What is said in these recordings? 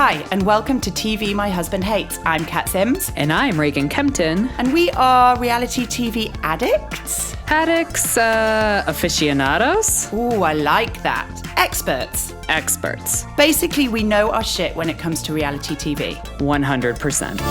Hi, and welcome to TV My Husband Hates. I'm Cat Sims. And I'm Reagan Kempton. And we are reality TV addicts? Addicts, aficionados? Ooh, I like that. Experts. Experts. Basically, we know our shit when it comes to reality TV. 100%.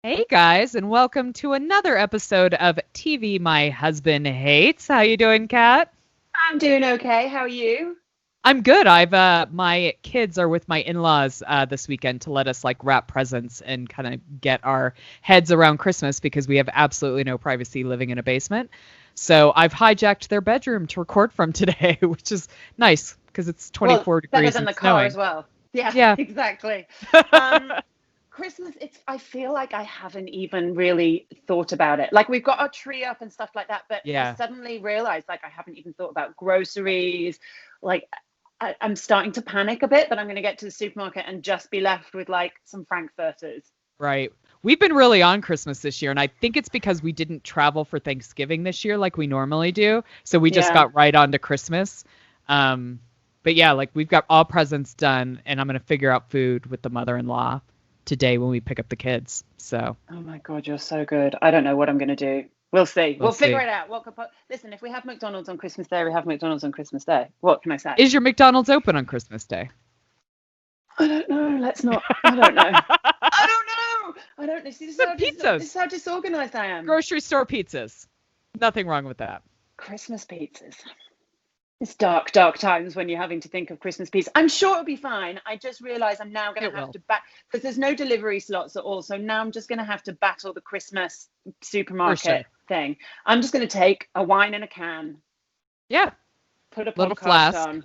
Hey guys, and welcome to another episode of TV My Husband Hates. How you doing, Kat? I'm doing okay. How are you? I'm good. My kids are with my in-laws this weekend to let us wrap presents and kind of get our heads around Christmas because we have absolutely no privacy living in a basement. So I've hijacked their bedroom to record from today, which is nice because it's 24 degrees better than the car snowing. as well. Yeah. Exactly. Christmas, I feel like I haven't even really thought about it. Like, we've got our tree up and stuff like that, but Yeah. I suddenly realized I haven't even thought about groceries. I'm starting to panic a bit that I'm going to get to the supermarket and just be left with some Frankfurters. Right. We've been really on Christmas this year, and I think it's because we didn't travel for Thanksgiving this year like we normally do. So we just got right on to Christmas. But yeah, we've got all presents done, and I'm going to figure out food with the mother-in-law today when we pick up the kids. So. Oh my God, you're so good. I don't know what I'm going to do. We'll see. We'll figure it out. Listen, if we have McDonald's on Christmas Day, we have McDonald's on Christmas Day. What can I say? Is your McDonald's open on Christmas Day? I don't know. Let's not. I don't know. I don't know. See, this is how disorganized I am. Grocery store pizzas. Nothing wrong with that. Christmas pizzas. It's dark times when you're having to think of Christmas pizza. I'm sure it'll be fine. I just realize I'm now going to have to because there's no delivery slots at all. So now I'm just going to have to battle the Christmas supermarket thing. I'm just going to take a wine in a can. Yeah. Put a little podcast flask on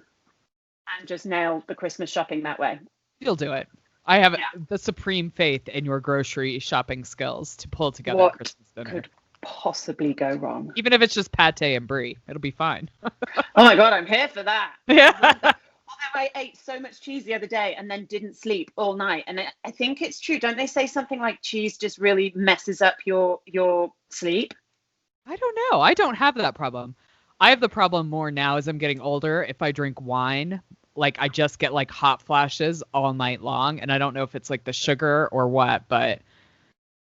and just nail the Christmas shopping that way. You'll do it. I have the supreme faith in your grocery shopping skills to pull together a Christmas dinner. Could possibly go wrong? Even if it's just pate and brie, it'll be fine. Oh my God, I'm here for that. Yeah. Although I ate so much cheese the other day and then didn't sleep all night, and I think it's true. Don't they say something like cheese just really messes up your sleep? I don't know. I don't have that problem. I have the problem more now as I'm getting older. If I drink wine, I just get hot flashes all night long, and I don't know if it's the sugar or what, but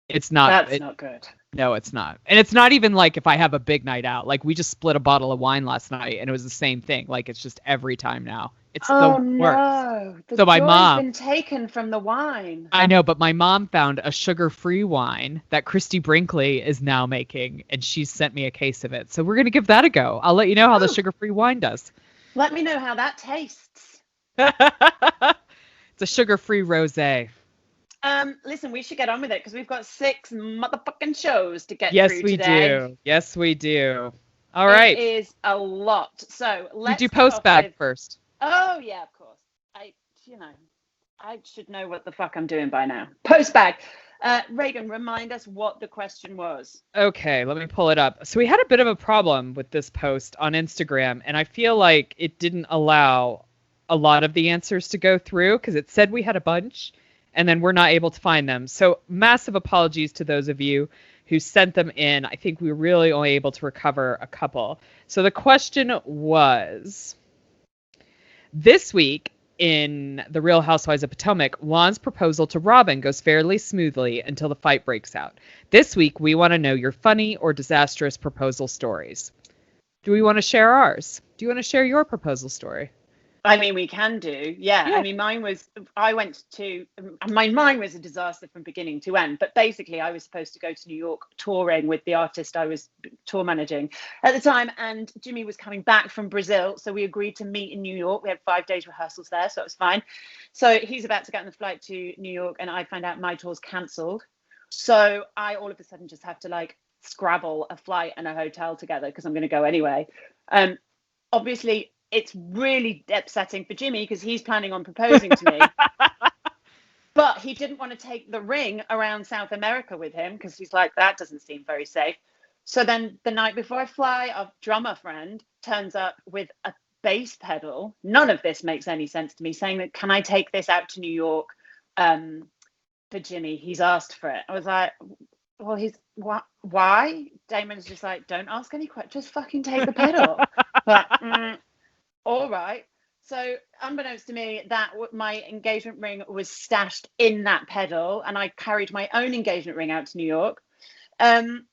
it's not. That's not good. No, it's not. And it's not even if I have a big night out. We just split a bottle of wine last night and it was the same thing. It's just every time now. It's the worst. No. So my mom been taken from the wine. I know, but my mom found a sugar-free wine that Christy Brinkley is now making, and she's sent me a case of it. So we're going to give that a go. I'll let you know how the sugar-free wine does. Let me know how that tastes. It's a sugar-free rosé. Listen, we should get on with it because we've got 6 motherfucking shows to get through today. Yes, we do. All right. It is a lot. So let's do postbag first. Oh yeah, of course. I should know what the fuck I'm doing by now. Postbag. Reagan, remind us what the question was. Okay, let me pull it up. So we had a bit of a problem with this post on Instagram, and I feel like it didn't allow a lot of the answers to go through because it said we had a bunch, and then we're not able to find them. So massive apologies to those of you who sent them in. I think we were really only able to recover a couple. So the question was, this week in The Real Housewives of Potomac, Juan's proposal to Robin goes fairly smoothly until the fight breaks out. This week, we want to know your funny or disastrous proposal stories. Do we want to share ours? Do you want to share your proposal story? I mean, we can do. Yeah. I mean, mine was a disaster from beginning to end. But basically, I was supposed to go to New York touring with the artist I was tour managing at the time. And Jimmy was coming back from Brazil. So we agreed to meet in New York. We had 5 days rehearsals there. So it was fine. So he's about to get on the flight to New York. And I find out my tour's cancelled. So I all of a sudden just have to scrabble a flight and a hotel together because I'm going to go anyway. Obviously, it's really upsetting for Jimmy because he's planning on proposing to me. But he didn't want to take the ring around South America with him because he's like, that doesn't seem very safe. So then the night before I fly, our drummer friend turns up with a bass pedal. None of this makes any sense to me, saying that, can I take this out to New York for Jimmy? He's asked for it. I was like, well, why? Damon's just like, don't ask any questions, just fucking take the pedal. But all right. So, unbeknownst to me, my engagement ring was stashed in that pedal, and I carried my own engagement ring out to New York. And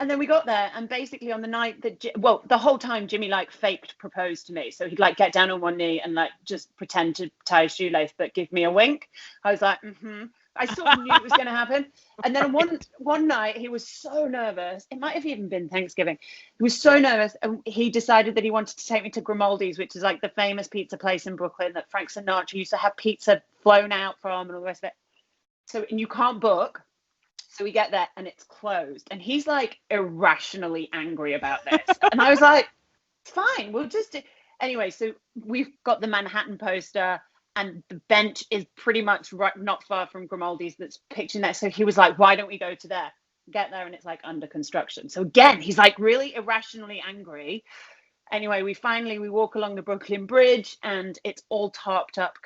then we got there, and basically on the night that, the whole time Jimmy like faked propose to me. So he'd like get down on one knee and like just pretend to tie a shoelace, but give me a wink. I was like, I sort of knew it was going to happen. And then one night he was so nervous. It might have even been Thanksgiving. He was so nervous, and he decided that he wanted to take me to Grimaldi's, which is like the famous pizza place in Brooklyn that Frank Sinatra used to have pizza flown out from and all the rest of it. So, and you can't book. So we get there and it's closed. And he's like irrationally angry about this. And I was like, it's fine. We'll just do. Anyway, so we've got the Manhattan poster, and the bench is pretty much right, not far from Grimaldi's that's pictured there. So he was like, why don't we go to there? Get there and it's like under construction. So again, he's like really irrationally angry. Anyway, we walk along the Brooklyn Bridge, and it's all tarped up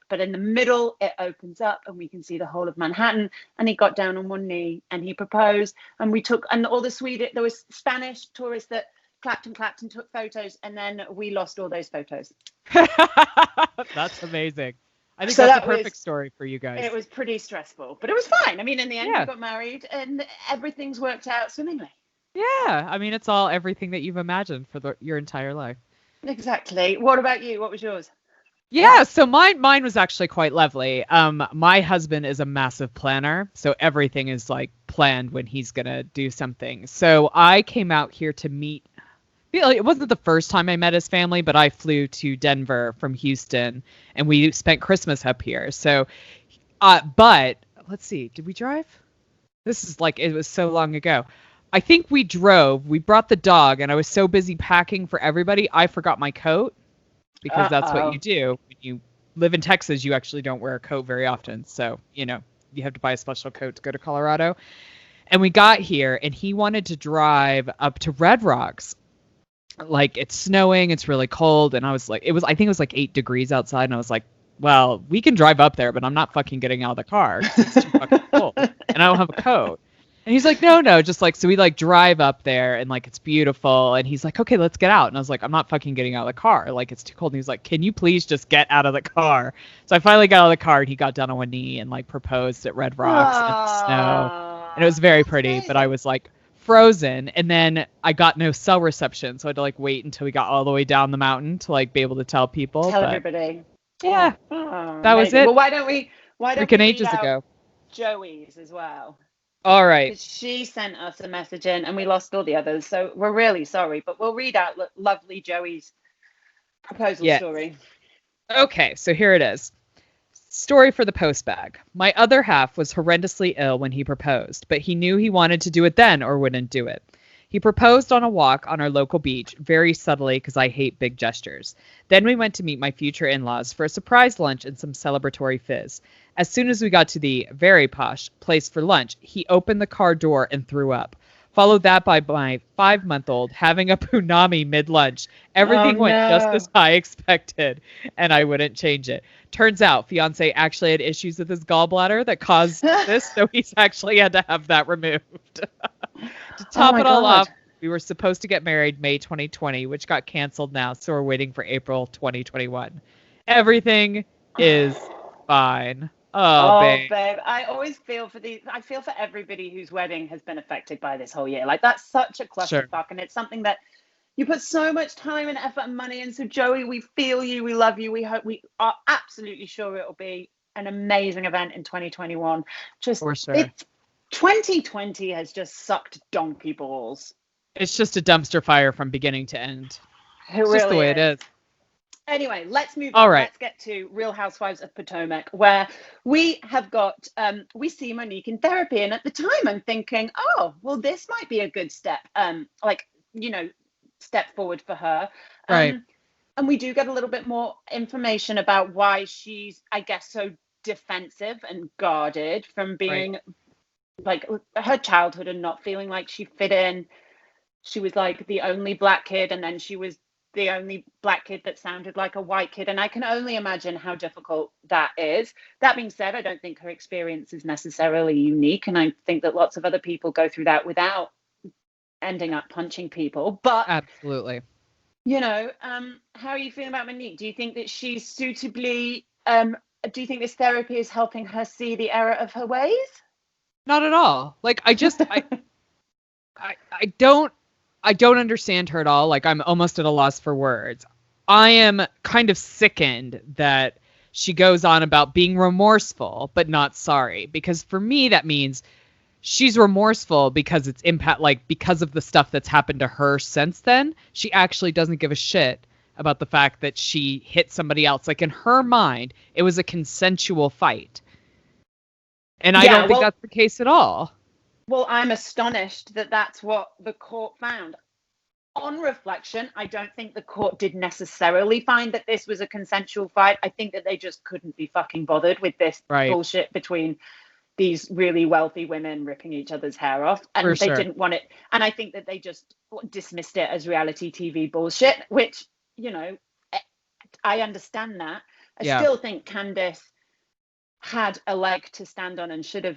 but in the middle it opens up and we can see the whole of Manhattan. And he got down on one knee and he proposed, and there was Spanish tourists that clapped and took photos, and then we lost all those photos. That's amazing. I think So that's a perfect story for you guys. It was pretty stressful, but it was fine. I mean, in the end, we got married and everything's worked out swimmingly. Yeah, I mean, it's all everything that you've imagined for your entire life. Exactly. What about you? What was yours? Yeah, so mine was actually quite lovely. My husband is a massive planner, so everything is like planned when he's gonna do something. So I came out here to meet. It wasn't the first time I met his family, but I flew to Denver from Houston, and we spent Christmas up here. So, but let's see, did we drive? This is like, it was so long ago. I think we drove. We brought the dog, and I was so busy packing for everybody, I forgot my coat, because that's what you do. When you live in Texas, you actually don't wear a coat very often. So, you have to buy a special coat to go to Colorado. And we got here, and he wanted to drive up to Red Rocks. Like, it's snowing, it's really cold. And I was like, I think it was like 8 degrees outside. And I was like, well, we can drive up there, but I'm not fucking getting out of the car. It's too fucking cold. And I don't have a coat. And he's like, no, just like, so we like drive up there, and like, it's beautiful. And he's like, okay, let's get out. And I was like, I'm not fucking getting out of the car. Like, it's too cold. And he's like, can you please just get out of the car? So I finally got out of the car, and he got down on one knee and like proposed at Red Rocks in the snow. And it was very pretty, but I was like frozen. And then I got no cell reception. So I had to like wait until we got all the way down the mountain to like be able to tell people. Everybody. Yeah, that was it. Well, why don't we ages ago. Joey's as well? All right. She sent us a message in, and we lost all the others, so we're really sorry. But we'll read out lovely Joey's proposal story. Okay, so here it is. Story for the post bag. My other half was horrendously ill when he proposed, but he knew he wanted to do it then or wouldn't do it. He proposed on a walk on our local beach, very subtly because I hate big gestures. Then we went to meet my future in-laws for a surprise lunch and some celebratory fizz. As soon as we got to the very posh place for lunch, he opened the car door and threw up. Followed that by my 5-month-old having a punami mid-lunch. Everything went just as I expected, and I wouldn't change it. Turns out, fiance actually had issues with his gallbladder that caused this, so he's actually had to have that removed. To top it all off, we were supposed to get married May 2020, which got canceled now, so we're waiting for April 2021. Everything is fine. Oh, babe. I always feel for everybody whose wedding has been affected by this whole year. Like, that's such a clusterfuck, and it's something that you put so much time and effort and money in. So, Joey, we feel you, we love you, we are absolutely sure it will be an amazing event in 2021. Just for sure. 2020 has just sucked donkey balls. It's just a dumpster fire from beginning to end. It's really just the way it is. Anyway, let's move on. All right. Let's get to Real Housewives of Potomac, where we have got, we see Monique in therapy. And at the time, I'm thinking, oh, well, this might be a good step, step forward for her. Right. And we do get a little bit more information about why she's, I guess, so defensive and guarded from being like her childhood and not feeling like she fit in. She was like the only black kid, and then she was the only black kid that sounded like a white kid. And I can only imagine how difficult that is. That being said, I don't think her experience is necessarily unique. And I think that lots of other people go through that without ending up punching people. But absolutely. How are you feeling about Monique? Do you think that she's suitably, do you think this therapy is helping her see the error of her ways? Not at all. Like, I don't understand her at all. Like, I'm almost at a loss for words. I am kind of sickened that she goes on about being remorseful but not sorry, because for me that means she's remorseful because it's because of the stuff that's happened to her since then. She actually doesn't give a shit about the fact that she hit somebody else. Like, in her mind, it was a consensual fight. And I don't think that's the case at all. Well, I'm astonished that that's what the court found. On reflection, I don't think the court did necessarily find that this was a consensual fight. I think that they just couldn't be fucking bothered with this bullshit between these really wealthy women ripping each other's hair off. And didn't want it. And I think that they just dismissed it as reality TV bullshit, which, I understand that. I still think Candace had a leg to stand on and should have,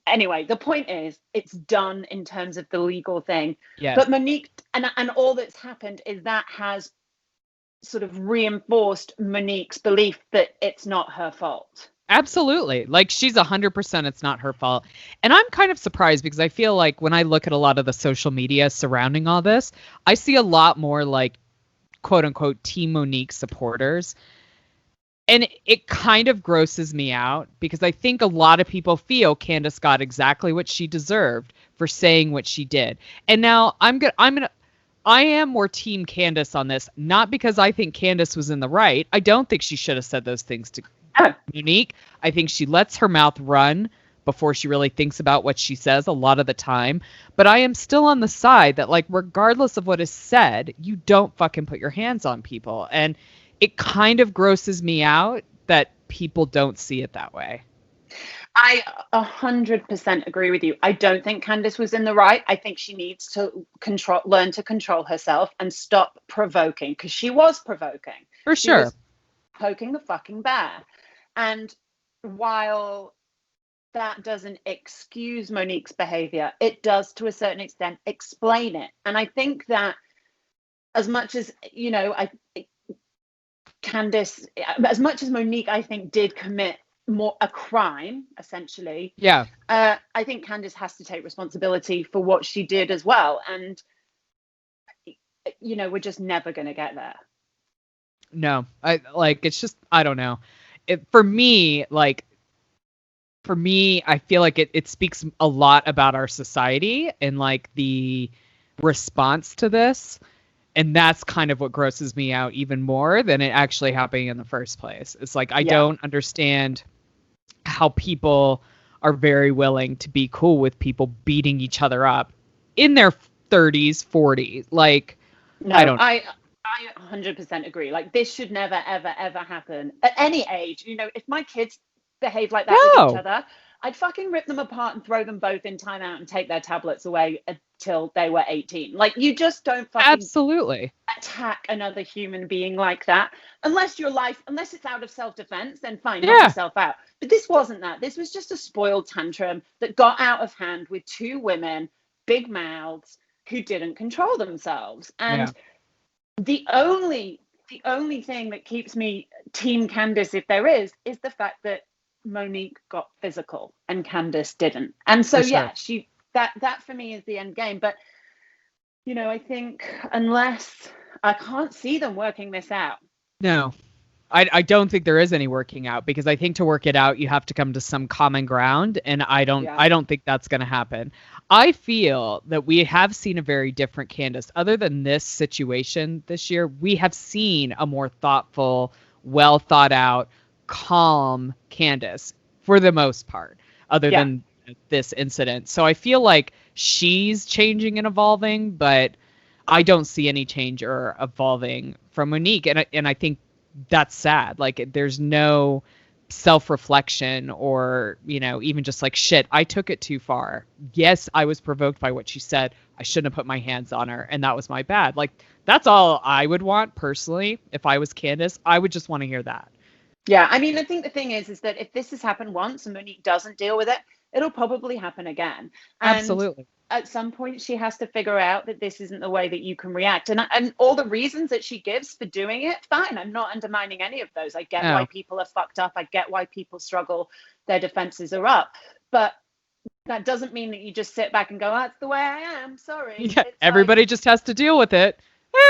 anyway, the point is it's done in terms of the legal thing. Yeah. But Monique, and all that's happened is that has sort of reinforced Monique's belief that it's not her fault. Absolutely. Like, she's 100% it's not her fault. And I'm kind of surprised because I feel like when I look at a lot of the social media surrounding all this, I see a lot more like quote unquote Team Monique supporters. And it kind of grosses me out because I think a lot of people feel Candace got exactly what she deserved for saying what she did. And now I am more Team Candace on this, not because I think Candace was in the right. I don't think she should have said those things to Monique. I think she lets her mouth run before she really thinks about what she says a lot of the time. But I am still on the side that, like, regardless of what is said, you don't fucking put your hands on people. And it kind of grosses me out that people don't see it that way. I 100% agree with you. I don't think Candace was in the right. I think she needs to learn to control herself and stop provoking, because she was provoking. For sure. She was poking the fucking bear. And while that doesn't excuse Monique's behavior, it does to a certain extent explain it. And I think that as much as, Candace, as much as Monique, I think, did commit a crime, essentially. Yeah. I think Candace has to take responsibility for what she did as well. And, we're just never going to get there. No, it's just, I don't know. For me, I feel like it speaks a lot about our society and like the response to this. And that's kind of what grosses me out even more than it actually happening in the first place. It's like, I don't understand how people are very willing to be cool with people beating each other up in their 30s, 40s. Like, no, I don't. I 100% agree. Like, this should never, ever, ever happen at any age. If my kids behave like that with each other, I'd fucking rip them apart and throw them both in timeout and take their tablets away until they were 18. Like, you just don't fucking absolutely attack another human being like that. Unless it's out of self-defense, then fine, knock yourself out. But this wasn't that. This was just a spoiled tantrum that got out of hand with two women, big mouths, who didn't control themselves. And the only thing that keeps me Team Candace, if there is the fact that Monique got physical and Candace didn't. And so she that for me is the end game. But I think unless I can't see them working this out. No. I don't think there is any working out, because I think to work it out you have to come to some common ground, and I don't think that's going to happen. I feel that we have seen a very different Candace. Other than this situation this year, we have seen a more thoughtful, well thought out, calm Candace for the most part, other than this incident. So I feel like she's changing and evolving, but I don't see any change or evolving from Monique. And I think that's sad. Like, there's no self-reflection or, even just like, shit, I took it too far. Yes, I was provoked by what she said. I shouldn't have put my hands on her, and that was my bad. Like, that's all I would want personally. If I was Candace, I would just want to hear that. Yeah, I mean, I think the thing is that if this has happened once and Monique doesn't deal with it, it'll probably happen again. And Absolutely. at some point she has to figure out that this isn't the way that you can react. And all the reasons that she gives for doing it, fine. I'm not undermining any of those. I get why people are fucked up. I get why people struggle. Their defenses are up. But that doesn't mean that you just sit back and go, that's the way I am. Sorry. Yeah, everybody just has to deal with it.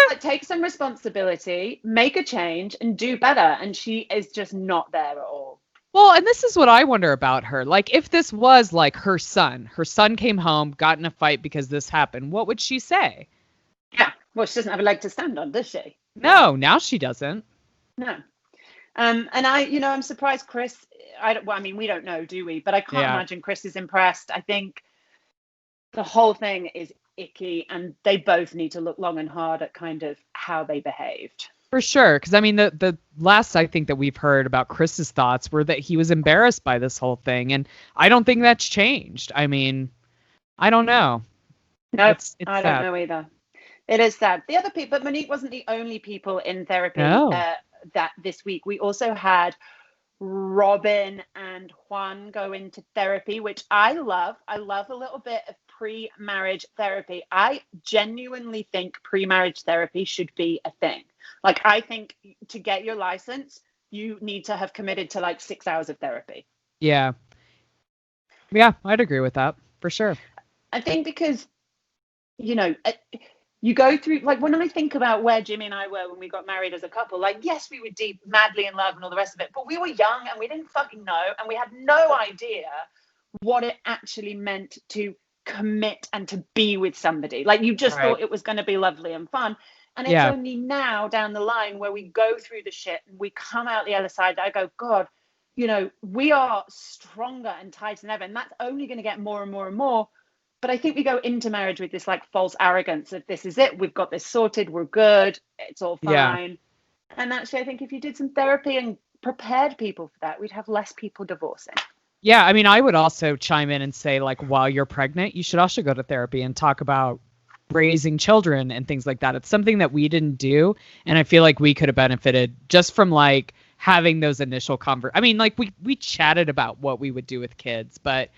Like, take some responsibility, make a change, and do better. And she is just not there at all. Well, and this is what I wonder about her. Like, if this was like her son came home, got in a fight because this happened, what would she say? Yeah. Well, she doesn't have a leg to stand on, does she? No, now she doesn't. No. And I'm surprised Chris, we don't know, do we? But I can't imagine Chris is impressed. I think the whole thing is icky, and they both need to look long and hard at kind of how they behaved. For sure. Because, I mean, the last I think that we've heard about Chris's thoughts were that he was embarrassed by this whole thing. And I don't think that's changed. I mean, I don't know. No, it's I don't know either. It is sad. The other people, but Monique wasn't the only people in therapy that this week. We also had Robin and Juan go into therapy, which I love. I love a little bit of pre-marriage therapy. I genuinely think pre-marriage therapy should be a thing. Like, I think to get your license, you need to have committed to like 6 hours of therapy. Yeah. Yeah, I'd agree with that for sure. I think because, you go through, like, when I think about where Jimmy and I were when we got married as a couple, like, yes, we were deep, madly in love and all the rest of it, but we were young and we didn't fucking know, and we had no idea what it actually meant to commit and to be with somebody. Like, you just thought it was going to be lovely and fun. And it's only now down the line where we go through the shit and we come out the other side that I go, God, we are stronger and tighter than ever. And that's only going to get more and more and more. But I think we go into marriage with this like false arrogance of this is it. We've got this sorted. We're good. It's all fine. Yeah. And actually, I think if you did some therapy and prepared people for that, we'd have less people divorcing. Yeah. I mean, I would also chime in and say, like, while you're pregnant, you should also go to therapy and talk about raising children and things like that. It's something that we didn't do. And I feel like we could have benefited just from like having those initial I mean, like we chatted about what we would do with kids, but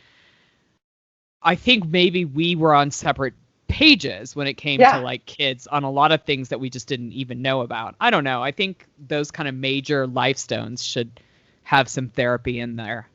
I think maybe we were on separate pages when it came to like kids on a lot of things that we just didn't even know about. I don't know. I think those kind of major life stones should have some therapy in there.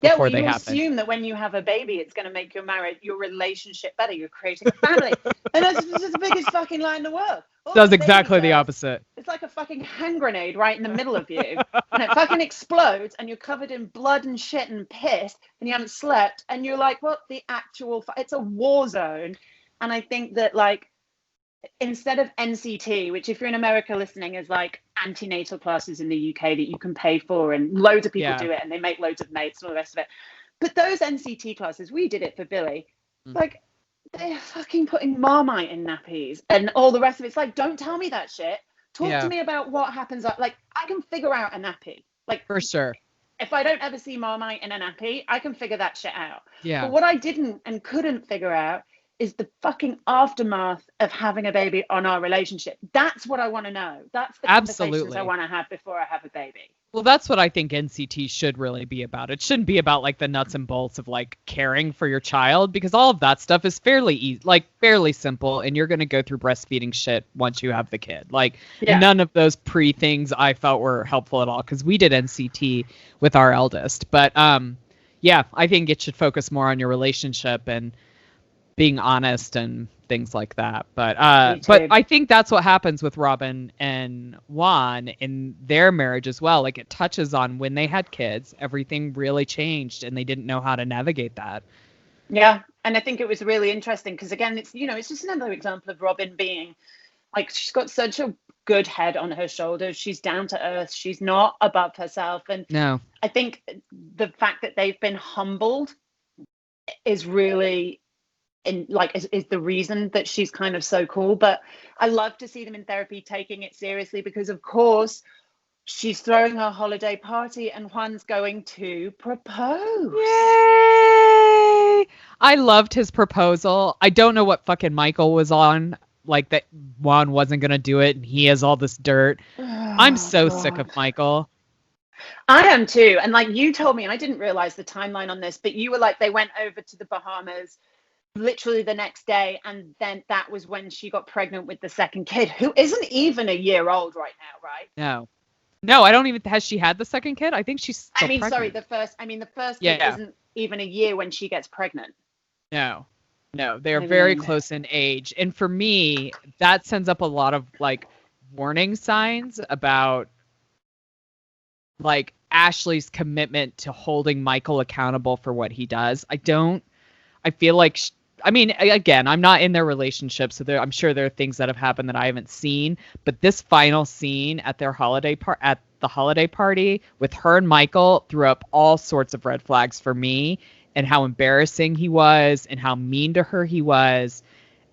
Yeah, well, you assume that when you have a baby, it's going to make your relationship better. You're creating a family. And that's just the biggest fucking lie in the world. Does exactly the opposite. It's like a fucking hand grenade right in the middle of you. And it fucking explodes and you're covered in blood and shit and piss and you haven't slept. And you're like, what the actual... It's a war zone. And I think that, like, instead of NCT, which if you're in America listening is like antenatal classes in the UK that you can pay for, and loads of people do it and they make loads of mates and all the rest of it. But those NCT classes, we did it for Billy. Like, they're fucking putting Marmite in nappies and all the rest of it. It's like, don't tell me that shit. Talk to me about what happens. Like, I can figure out a nappy. Like, for sure. If I don't ever see Marmite in a nappy, I can figure that shit out. Yeah. But what I didn't and couldn't figure out is the fucking aftermath of having a baby on our relationship. That's what I want to know. That's the conversations I want to have before I have a baby. Well, that's what I think NCT should really be about. It shouldn't be about like the nuts and bolts of like caring for your child, because all of that stuff is fairly easy, like fairly simple, and you're going to go through breastfeeding shit once you have the kid. Like none of those things I felt were helpful at all, because we did NCT with our eldest. But I think it should focus more on your relationship and being honest and things like that. But I think that's what happens with Robin and Juan in their marriage as well. Like, it touches on when they had kids, everything really changed and they didn't know how to navigate that. Yeah. And I think it was really interesting because, again, it's just another example of Robin being like, she's got such a good head on her shoulders. She's down to earth. She's not above herself. And no, I think the fact that they've been humbled is really is the reason that she's kind of so cool. But I love to see them in therapy taking it seriously, because of course she's throwing her holiday party and Juan's going to propose. Yay! I loved his proposal. I don't know what fucking Michael was on, like that Juan wasn't gonna do it and he has all this dirt. I'm so sick of Michael. I am too. And like you told me, and I didn't realize the timeline on this, but you were like, they went over to the Bahamas literally the next day. And then that was when she got pregnant with the second kid, who isn't even a year old right now, right? No, I don't even, has she had the second kid? I think she's still pregnant. Sorry, the first kid isn't even a year when she gets pregnant. No, they are very close in age. And for me, that sends up a lot of like warning signs about like Ashley's commitment to holding Michael accountable for what he does. I feel like, again, I'm not in their relationship, so I'm sure there are things that have happened that I haven't seen. But this final scene at their at the holiday party with her and Michael threw up all sorts of red flags for me, and how embarrassing he was, and how mean to her he was,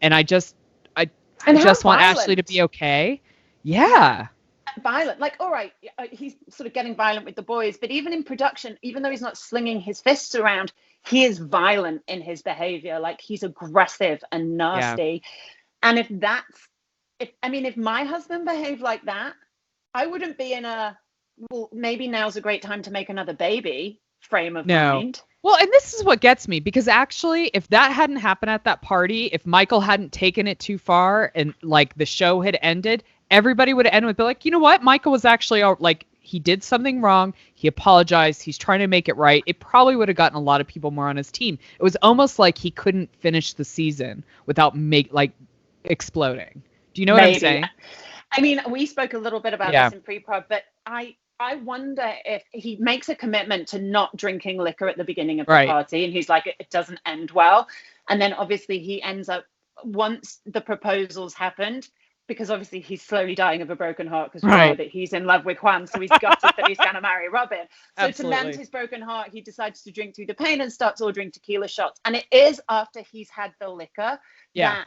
and I just want Ashley to be okay. Yeah. Violent, like, all right, he's sort of getting violent with the boys, but even in production, even though he's not slinging his fists around, he is violent in his behavior. Like, he's aggressive and nasty. And if my husband behaved like that, I wouldn't be in maybe now's a great time to make another baby frame of mind. Well, and this is what gets me, because actually, if that hadn't happened at that party, if Michael hadn't taken it too far and like the show had ended, everybody would have ended with, like, you know what? Michael was actually like, he did something wrong. He apologized. He's trying to make it right. It probably would have gotten a lot of people more on his team. It was almost like he couldn't finish the season without exploding. Do you know what I'm saying? I mean, we spoke a little bit about this in pre-prod, but I wonder if he makes a commitment to not drinking liquor at the beginning of the party, and he's like, it doesn't end well. And then obviously he ends up, once the proposals happened, because obviously he's slowly dying of a broken heart, because we know that he's in love with Juan, so he's gutted that he's going to marry Robin. So Absolutely. To mend his broken heart, he decides to drink through the pain and starts ordering tequila shots. And it is after he's had the liquor that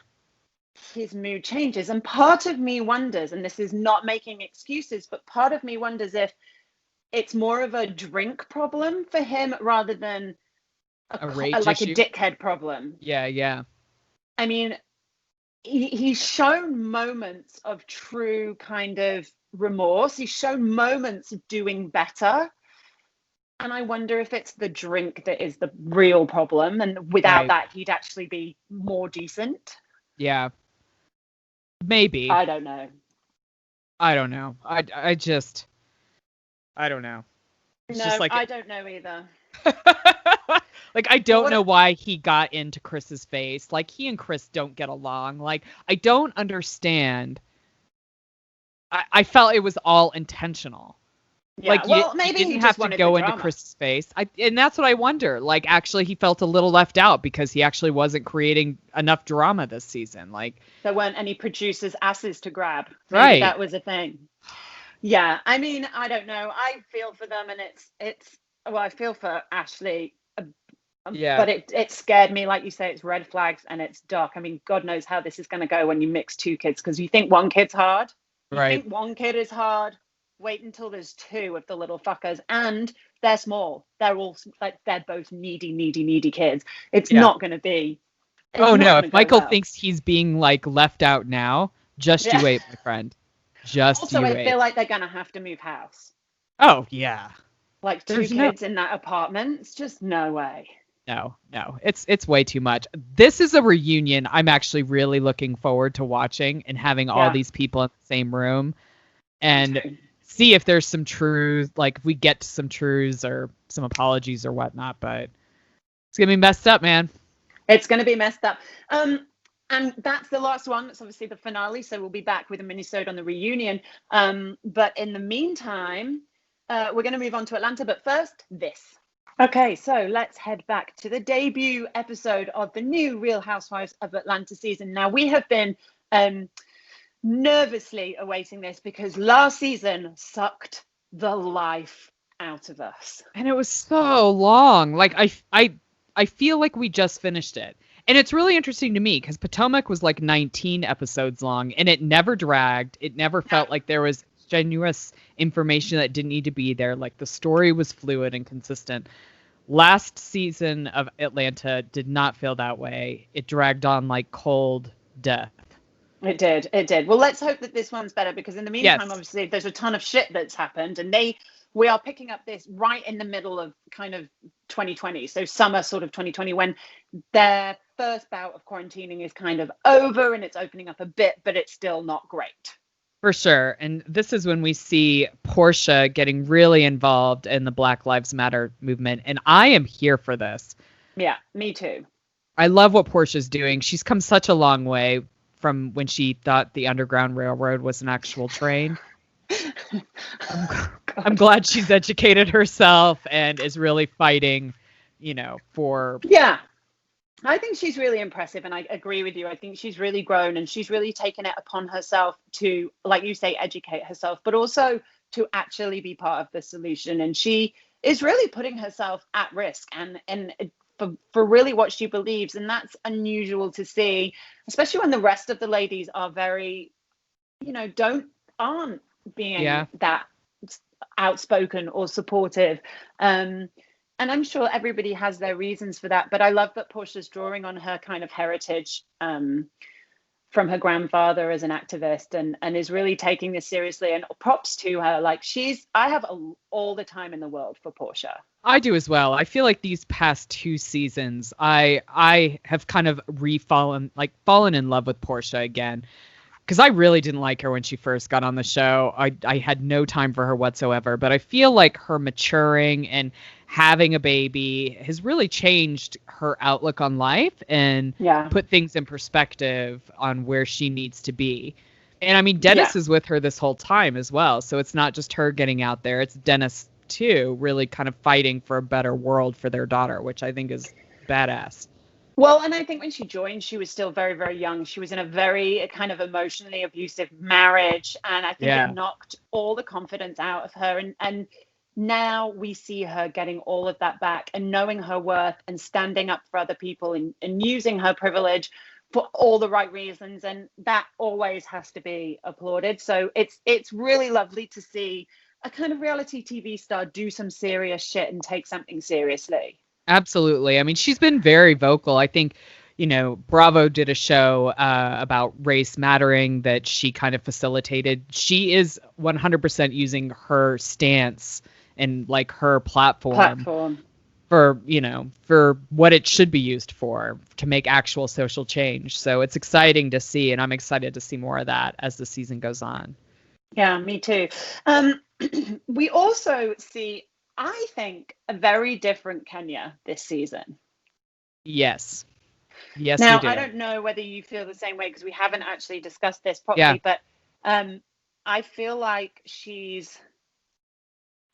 his mood changes. And part of me wonders, and this is not making excuses, but part of me wonders if it's more of a drink problem for him rather than a dickhead problem. Yeah. I mean, he's shown moments of true kind of remorse. He's shown moments of doing better. And I wonder if it's the drink that is the real problem. And without that, he'd actually be more decent. Yeah. Maybe. I don't know. I don't know. I don't know. It's just like, I don't know either. Like, I don't know why he got into Chris's face. Like, he and Chris don't get along. Like, I don't understand. I felt it was all intentional. Yeah. Like, maybe you didn't have to go into Chris's face. And that's what I wonder. Like, actually, he felt a little left out because he actually wasn't creating enough drama this season. Like, there weren't any producers' asses to grab. Maybe that was a thing. Yeah, I mean, I don't know. I feel for them, and I feel for Ashley. But it scared me. Like you say, it's red flags and it's dark. I mean, God knows how this is going to go when you mix two kids, because you think one kid's hard. You think one kid is hard. Wait until there's two of the little fuckers, and they're small. They're all like, they're both needy kids. It's not going to be. Oh no! If Michael thinks he's being like left out now, just you wait, my friend. Also, I feel like they're going to have to move house. Oh yeah. Like two kids in that apartment. It's just no way. No, it's way too much. This is a reunion I'm actually really looking forward to watching, and having all these people in the same room and see if there's some truth, like if we get to some truths or some apologies or whatnot, but it's going to be messed up, man. It's going to be messed up. And that's the last one. It's obviously the finale, so we'll be back with a mini-sode on the reunion. But in the meantime, we're going to move on to Atlanta, but first, this. Okay, so let's head back to the debut episode of the new Real Housewives of Atlanta season. Now, we have been nervously awaiting this because last season sucked the life out of us. And it was so long. Like, I feel like we just finished it. And it's really interesting to me because Potomac was like 19 episodes long, and it never dragged. It never felt like there was strenuous information that didn't need to be there. Like, the story was fluid and consistent. Last season of Atlanta did not feel that way. It dragged on like cold death. It did. Well, let's hope that this one's better, because in the meantime, obviously, there's a ton of shit that's happened, and they we are picking up this right in the middle of kind of 2020. So summer sort of 2020, when their first bout of quarantining is kind of over and it's opening up a bit, but it's still not great. For sure. And this is when we see Portia getting really involved in the Black Lives Matter movement. And I am here for this. Yeah, me too. I love what Portia's doing. She's come such a long way from when she thought the Underground Railroad was an actual train. I'm glad she's educated herself and is really fighting, for... Yeah. I think she's really impressive, and I agree with you. I think she's really grown, and she's really taken it upon herself to, like you say, educate herself, but also to actually be part of the solution. And she is really putting herself at risk and for really what she believes. And that's unusual to see, especially when the rest of the ladies are very, aren't being that outspoken or supportive. And I'm sure everybody has their reasons for that. But I love that Portia's drawing on her kind of heritage from her grandfather as an activist and is really taking this seriously. And props to her. Like I have all the time in the world for Portia. I do as well. I feel like these past 2 seasons, I have kind of fallen in love with Portia again. Because I really didn't like her when she first got on the show. I had no time for her whatsoever. But I feel like her maturing and having a baby has really changed her outlook on life and put things in perspective on where she needs to be. And I mean, Dennis is with her this whole time as well. So it's not just her getting out there. It's Dennis, too, really kind of fighting for a better world for their daughter, which I think is badass. Well, and I think when she joined, she was still very, very young. She was in a very kind of emotionally abusive marriage. And I think it knocked all the confidence out of her. And now we see her getting all of that back and knowing her worth and standing up for other people and using her privilege for all the right reasons. And that always has to be applauded. So it's really lovely to see a kind of reality TV star do some serious shit and take something seriously. Absolutely. I mean, she's been very vocal. I think, Bravo did a show about race mattering that she kind of facilitated. She is 100% using her stance and like her platform for, for what it should be used for, to make actual social change. So it's exciting to see, and I'm excited to see more of that as the season goes on. Yeah, me too. We also see, I think, a very different Kenya this season. Yes, now, we do. I don't know whether you feel the same way because we haven't actually discussed this properly, but I feel like she's,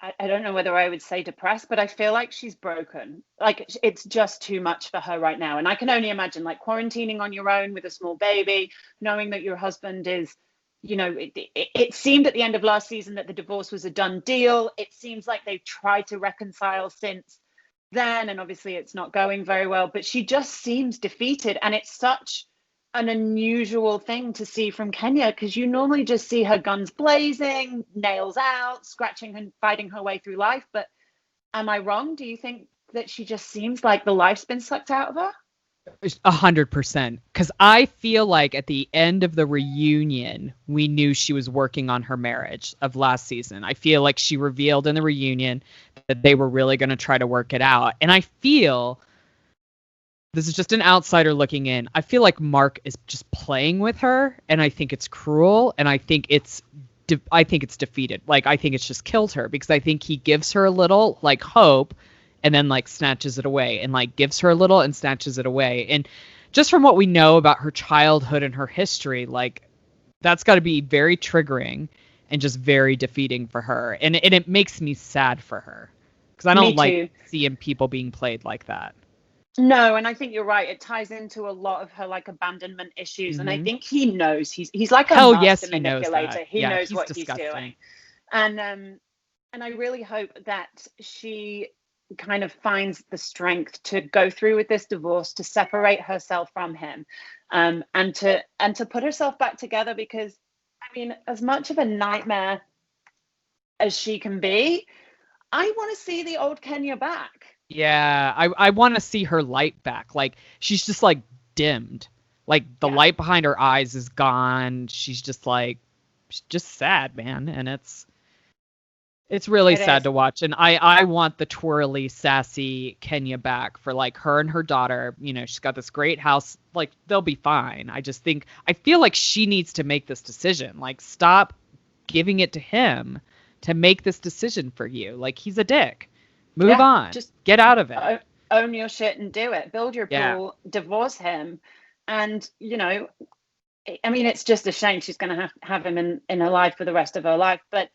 I don't know whether I would say depressed, but I feel like she's broken. Like it's just too much for her right now. And I can only imagine like quarantining on your own with a small baby, knowing that your husband is, it seemed at the end of last season that the divorce was a done deal. It seems like they've tried to reconcile since then, and obviously it's not going very well, but she just seems defeated. And it's such an unusual thing to see from Kenya, because you normally just see her guns blazing, nails out, scratching and fighting her way through life. But am I wrong? Do you think that she just seems like the life's been sucked out of her? 100%. Because I feel like at the end of the reunion, we knew she was working on her marriage of last season. I feel like she revealed in the reunion that they were really going to try to work it out. And I feel, this is just an outsider looking in, I feel like Mark is just playing with her, and I think it's cruel, and I think it's defeated. Like, I think it's just killed her, because I think he gives her a little like hope and then like snatches it away, and like gives her a little and snatches it away. And just from what we know about her childhood and her history, like that's got to be very triggering and just very defeating for her. And it makes me sad for her, because I don't like seeing people being played like that. No, and I think you're right. It ties into a lot of her like abandonment issues, and I think he knows he's like a master manipulator. He knows what disgusting. He's doing, and I really hope that she kind of finds the strength to go through with this divorce, to separate herself from him, and to put herself back together. Because I mean, as much of a nightmare as she can be, I want to see the old Kenya back. Yeah, I want to see her light back. Like, she's just like dimmed. Like the light behind her eyes is gone. She's just sad, man. And it's It's really It sad is. to watch. And I want the twirly, sassy Kenya back for like her and her daughter. You know, she's got this great house. Like, they'll be fine. I feel like she needs to make this decision. Like, stop giving it to him to make this decision for you. Like, he's a dick. Move Yeah, on. just Get out of it. own your shit and do it. Build your Yeah. pool, divorce him, and you know, I mean, it's just a shame she's going to have him in her life for the rest of her life. But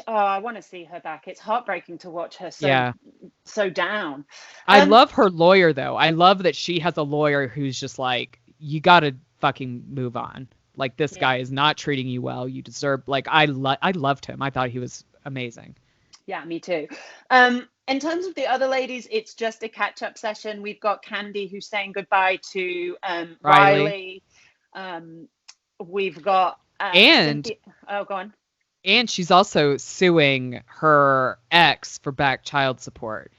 I want to see her back. It's heartbreaking to watch her so down. I love her lawyer, though. I love that she has a lawyer who's just like, you got to fucking move on. Like, this guy is not treating you well. You deserve, like, I loved him. I thought he was amazing. Yeah, me too. In terms of the other ladies, it's just a catch-up session. We've got Candy, who's saying goodbye to Riley. We've got and Cynthia. Oh, go on. And she's also suing her ex for back child support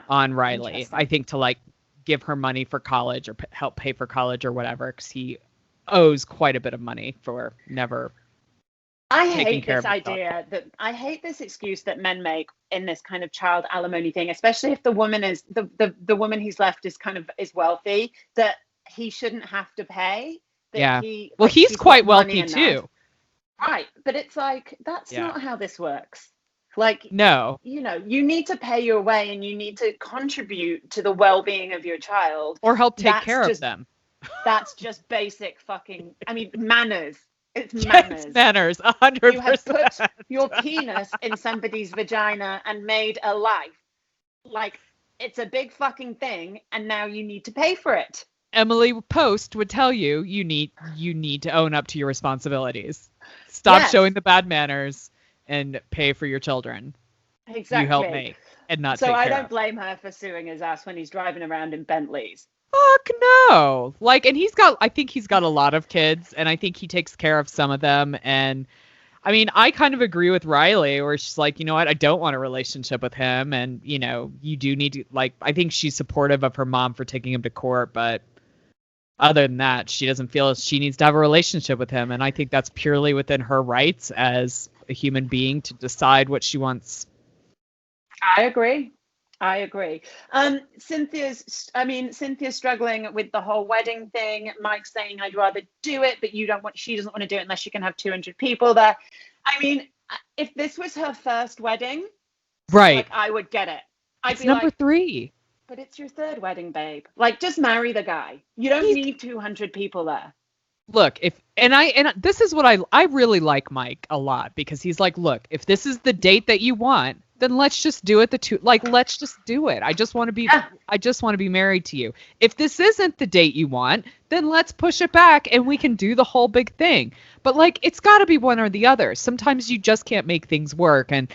on Riley. I think to like give her money for college or help pay for college or whatever, because he owes quite a bit of money for never. I hate this idea that I hate this excuse that men make in this kind of child alimony thing, especially if the woman is the woman he's left is wealthy, that he shouldn't have to pay. He's quite wealthy too. Right, but it's like that's not how this works. Like, no, you know, you need to pay your way and you need to contribute to the well-being of your child or help take care of them. That's just basic fucking, I mean, manners. It's manners. It's manners, 100%. You have put your penis in somebody's vagina and made a life. Like, it's a big fucking thing, and now you need to pay for it. Emily Post would tell you, you need to own up to your responsibilities. Stop showing the bad manners and pay for your children. Exactly. You help me and not take care of. So I don't blame her for suing his ass when he's driving around in Bentleys. Fuck no. Like, and I think he's got a lot of kids, and I think he takes care of some of them. And I mean, I kind of agree with Riley, where she's like, you know what, I don't want a relationship with him. And, you know, you do need to, like, I think she's supportive of her mom for taking him to court, but other than that, she doesn't feel she needs to have a relationship with him. And I think that's purely within her rights as a human being to decide what she wants. I agree. Cynthia's struggling with the whole wedding thing. Mike's saying, I'd rather do it, but she doesn't want to do it unless she can have 200 people there. I mean, if this was her first wedding, right, like, I would get it. It's number 3. But it's your third wedding, babe. Like, just marry the guy. You don't need 200 people there. Look, this is what I really like Mike a lot, because he's like, look, if this is the date that you want, then let's just do it. Let's just do it. I just want to be married to you. If this isn't the date you want, then let's push it back and we can do the whole big thing. But like, it's got to be one or the other. Sometimes you just can't make things work. And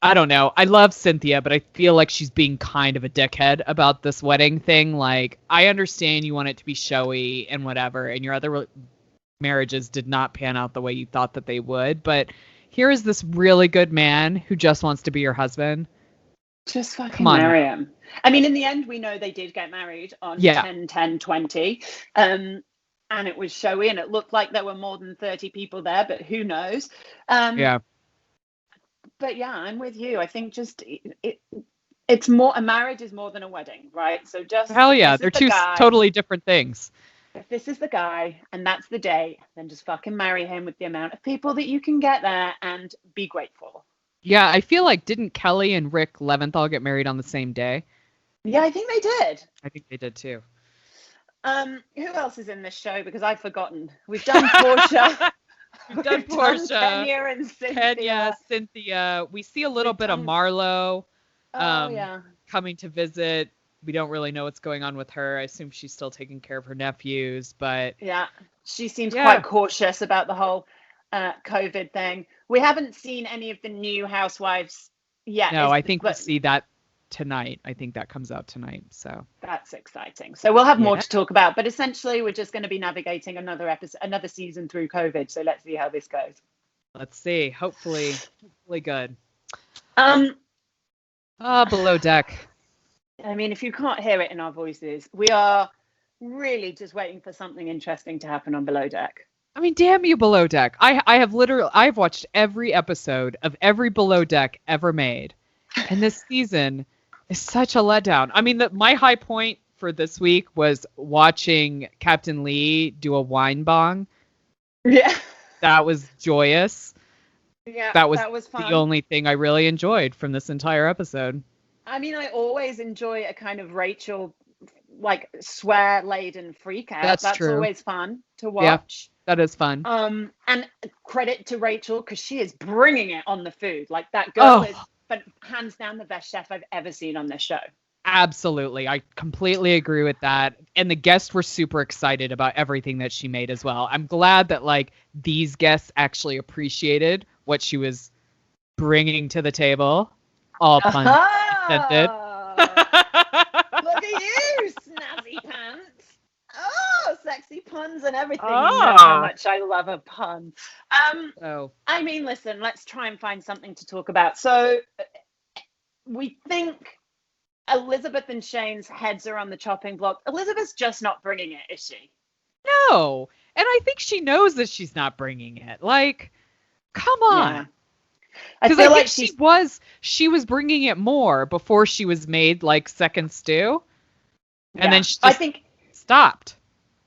I don't know. I love Cynthia, but I feel like she's being kind of a dickhead about this wedding thing. Like, I understand you want it to be showy and whatever, and your other marriages did not pan out the way you thought that they would, but here is this really good man who just wants to be your husband. Just fucking marry him. I mean, in the end, we know they did get married on 10/10/20. And it was showy, and it looked like there were more than 30 people there, but who knows? But yeah, I'm with you. I think just it's more, a marriage is more than a wedding, right? So just hell yeah, they're two totally different things. If this is the guy and that's the date, then just fucking marry him with the amount of people that you can get there and be grateful. Yeah, I feel like, didn't Kelly and Rick Leventhal get married on the same day? Yeah, I think they did. I think they did too. Who else is in this show? Because I've forgotten. We've done Portia. We've done Portia. Kenya and Cynthia. Cynthia. We see a little bit of Marlo coming to visit. We don't really know what's going on with her. I assume she's still taking care of her nephews, but yeah, she seems quite cautious about the whole COVID thing. We haven't seen any of the new Housewives yet. No, I think we'll see that tonight. I think that comes out tonight. So that's exciting. So we'll have more to talk about, but essentially we're just going to be navigating another season through COVID. So let's see how this goes. Let's see. Hopefully good. Below Deck. I mean, if you can't hear it in our voices, we are really just waiting for something interesting to happen on Below Deck. I mean, damn you, Below Deck. I've watched every episode of every Below Deck ever made. And this season is such a letdown. I mean, my high point for this week was watching Captain Lee do a wine bong. Yeah. That was joyous. Yeah, that was fun. The only thing I really enjoyed from this entire episode. I mean, I always enjoy a kind of Rachel, like, swear-laden freak out. That's true. Always fun to watch. Yeah, that is fun. And credit to Rachel, because she is bringing it on the food. Like, that girl is, but hands down, the best chef I've ever seen on this show. Absolutely. I completely agree with that. And the guests were super excited about everything that she made as well. I'm glad that, like, these guests actually appreciated what she was bringing to the table. All puns intended. Look at you, snazzy pants. Oh, sexy puns and everything. You know how much I love a pun. I mean, listen, let's try and find something to talk about. So we think Elizabeth and Shane's heads are on the chopping block. Elizabeth's just not bringing it, is she? No. And I think she knows that she's not bringing it. Like, come on. Yeah. Because I think she was bringing it more before she was made, like, second stew. And then she just stopped.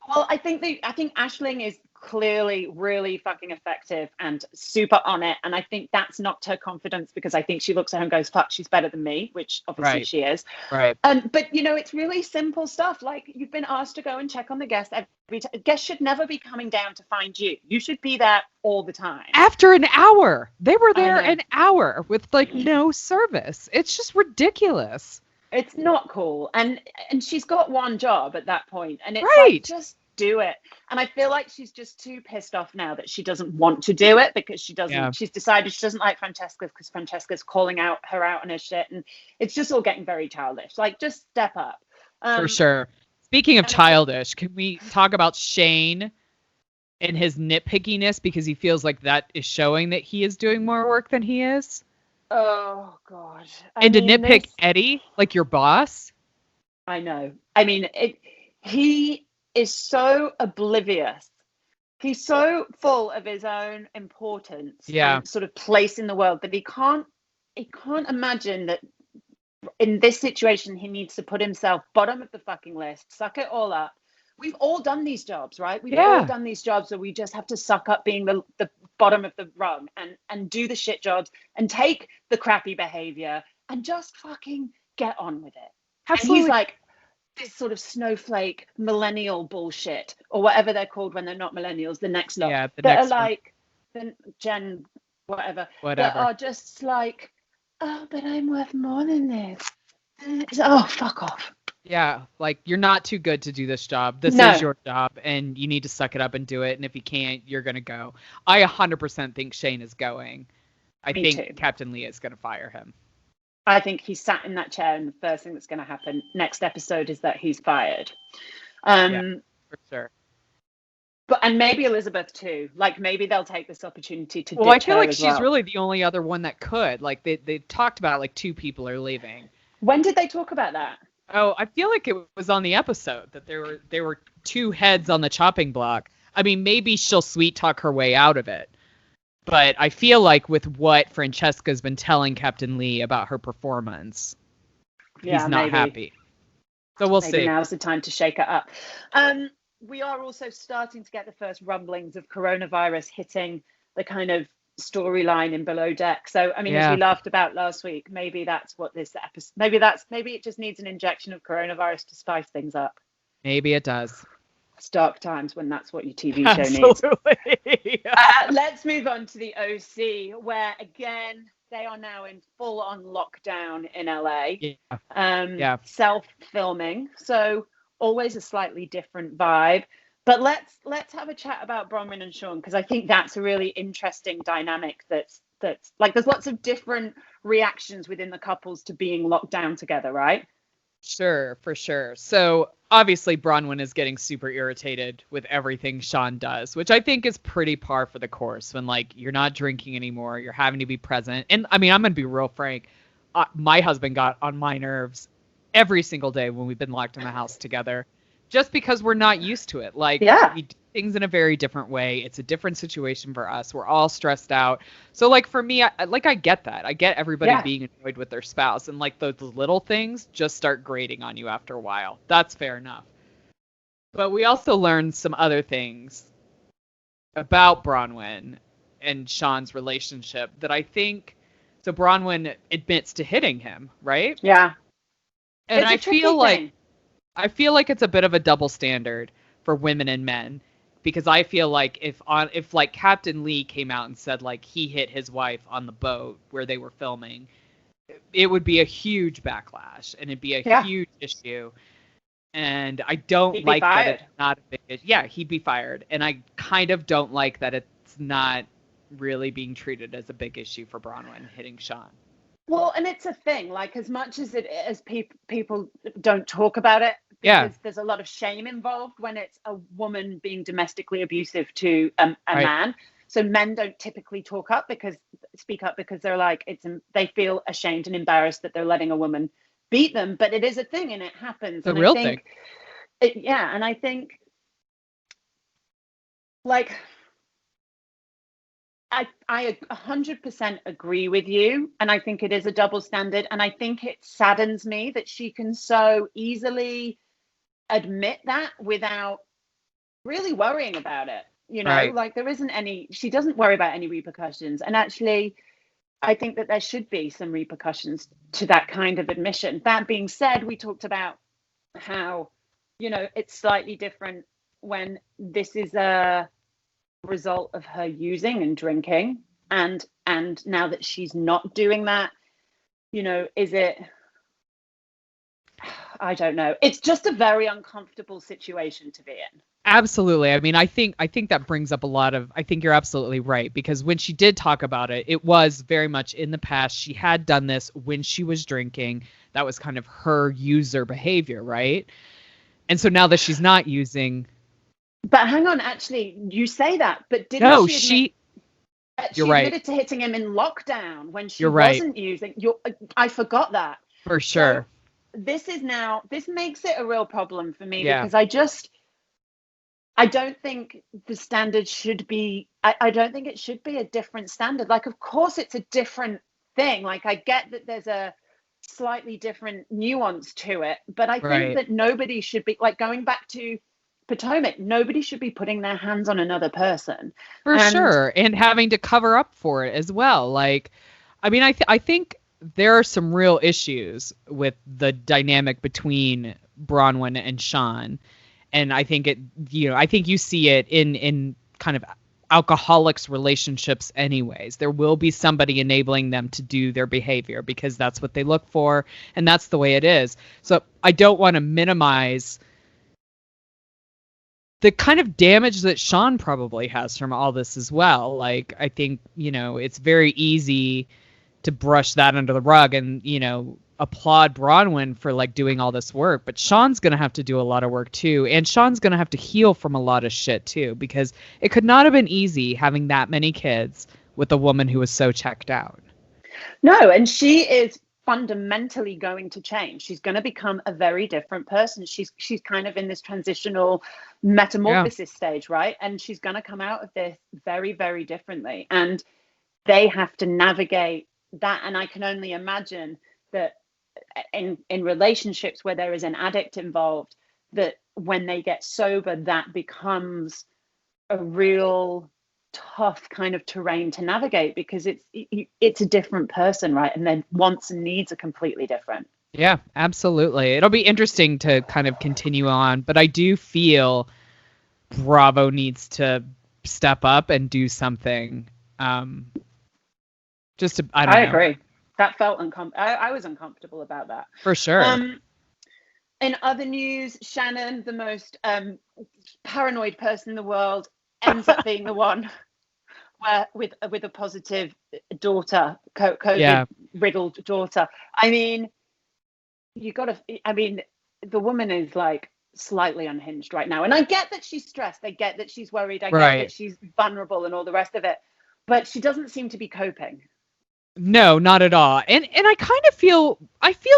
Well, I think Aisling is clearly really fucking effective and super on it, and I think that's knocked her confidence, because I think she looks at her and goes, fuck, she's better than me, which obviously she is. Right. But you know, it's really simple stuff. Like, you've been asked to go and check on the guest every time. Guests should never be coming down to find you. You should be there all the time. After an hour. They were there an hour with, like, no service. It's just ridiculous. It's not cool. And she's got one job at that point, and it's like, just do it. And I feel like she's just too pissed off now that she doesn't want to do it, because she's decided she doesn't like Francesca, because Francesca's calling her out on her shit, and it's just all getting very childish. Like, just step up. For sure. Speaking of childish, can we talk about Shane and his nitpickiness, because he feels like that is showing that he is doing more work than he is? Oh God. To nitpick Eddie, like your boss? I know. I mean, he is so oblivious. He's so full of his own importance and sort of place in the world that he can't imagine that in this situation he needs to put himself bottom of the fucking list, suck it all up. We've all done these jobs, right? We've all done these jobs where we just have to suck up being the bottom of the rung and do the shit jobs and take the crappy behavior and just fucking get on with it. Absolutely. And he's like this sort of snowflake millennial bullshit, or whatever they're called when they're not millennials, the next lot. Yeah, that are like the Gen whatever. That are just like, oh, but I'm worth more than this. Oh, fuck off. Yeah, like, you're not too good to do this job. This is your job, and you need to suck it up and do it. And if you can't, you're going to go. I 100% think Shane is going. I think Captain Lee is going to fire him. I think he sat in that chair, and the first thing that's going to happen next episode is that he's fired. For sure. And maybe Elizabeth too. Like, maybe they'll take this opportunity to. Well, I feel like she's really the only other one that could. Like, they talked about, like, 2 people are leaving. When did they talk about that? Oh, I feel like it was on the episode that there were 2 heads on the chopping block. I mean, maybe she'll sweet talk her way out of it. But I feel like with what Francesca's been telling Captain Lee about her performance, he's not happy. So we'll see. Now's the time to shake it up. We are also starting to get the first rumblings of coronavirus hitting the kind of storyline in Below Deck. So, I mean, as we laughed about last week, maybe that's what this episode, maybe it just needs an injection of coronavirus to spice things up. Maybe it does. It's dark times when that's what your TV show needs. Absolutely. Let's move on to the OC, where again they are now in full-on lockdown in LA. Self-filming, so always a slightly different vibe. But let's have a chat about Bronwyn and Sean, because I think that's a really interesting dynamic. That's like, there's lots of different reactions within the couples to being locked down together, right? Sure, for sure. So obviously Bronwyn is getting super irritated with everything Sean does, which I think is pretty par for the course when, like, you're not drinking anymore, you're having to be present. And I mean, I'm going to be real frank. My husband got on my nerves every single day when we've been locked in the house together, just because we're not used to it. Like, we do things in a very different way. It's a different situation for us. We're all stressed out. So like for me, I get that. I get everybody being annoyed with their spouse, and like those little things just start grating on you after a while. That's fair enough. But we also learned some other things about Bronwyn and Sean's relationship that I think, so Bronwyn admits to hitting him, right? Yeah. And I feel like it's a bit of a double standard for women and men, because I feel like if like Captain Lee came out and said like he hit his wife on the boat where they were filming, it would be a huge backlash and it'd be a huge issue. And I don't like that it's not a big issue. Yeah, he'd be fired. And I kind of don't like that it's not really being treated as a big issue for Bronwyn hitting Sean. Well, and it's a thing, like as much as people don't talk about it, because there's a lot of shame involved when it's a woman being domestically abusive to a man. So men don't typically speak up because they're like, they feel ashamed and embarrassed that they're letting a woman beat them. But it is a thing and it happens. It's a real thing. And I think like I 100% agree with you, and I think it is a double standard, and I think it saddens me that she can so easily admit that without really worrying about it, like she doesn't worry about any repercussions. And actually I think that there should be some repercussions to that kind of admission. That being said, we talked about how it's slightly different when this is a result of her using and drinking, and now that she's not doing that, is it, I don't know, it's just a very uncomfortable situation to be in. Absolutely. I mean, I think that brings up I think you're absolutely right, because when she did talk about it, it was very much in the past. She had done this when she was drinking. That was kind of her user behavior, right? And so now that she's not using. But hang on, actually, you say that, but didn't she admitted to hitting him in lockdown when she wasn't using. I forgot that. For sure. So this makes it a real problem for me, because I don't think the standard should be, I don't think it should be a different standard. Like, of course it's a different thing. Like, I get that there's a slightly different nuance to it, but I think that nobody should be, like, going back to Potomac, nobody should be putting their hands on another person. For sure. And having to cover up for it as well. Like, I mean, I think there are some real issues with the dynamic between Bronwyn and Sean. And I think I think you see it in kind of alcoholics' relationships anyways. There will be somebody enabling them to do their behavior because that's what they look for. And that's the way it is. So I don't want to minimize the kind of damage that Sean probably has from all this as well. Like, I think, it's very easy to brush that under the rug and, applaud Bronwyn for like doing all this work, but Sean's going to have to do a lot of work too. And Sean's going to have to heal from a lot of shit too, because it could not have been easy having that many kids with a woman who was so checked out. No, and she is fundamentally going to change. She's going to become a very different person. She's kind of in this transitional metamorphosis stage, right? And she's going to come out of this very, very differently. And they have to navigate that. And I can only imagine that in relationships where there is an addict involved, that when they get sober, that becomes a real tough kind of terrain to navigate, because it's a different person, right? And then wants and needs are completely different. Yeah, absolutely. It'll be interesting to kind of continue on, but I do feel Bravo needs to step up and do something. I agree. That felt I was uncomfortable about that. For sure. In other news, Shannon, the most paranoid person in the world, ends up being the one with a positive daughter, COVID-riddled daughter. I mean, the woman is like slightly unhinged right now. And I get that she's stressed. I get that she's worried. I get that she's vulnerable and all the rest of it. But she doesn't seem to be coping. No, not at all. And I kind of feel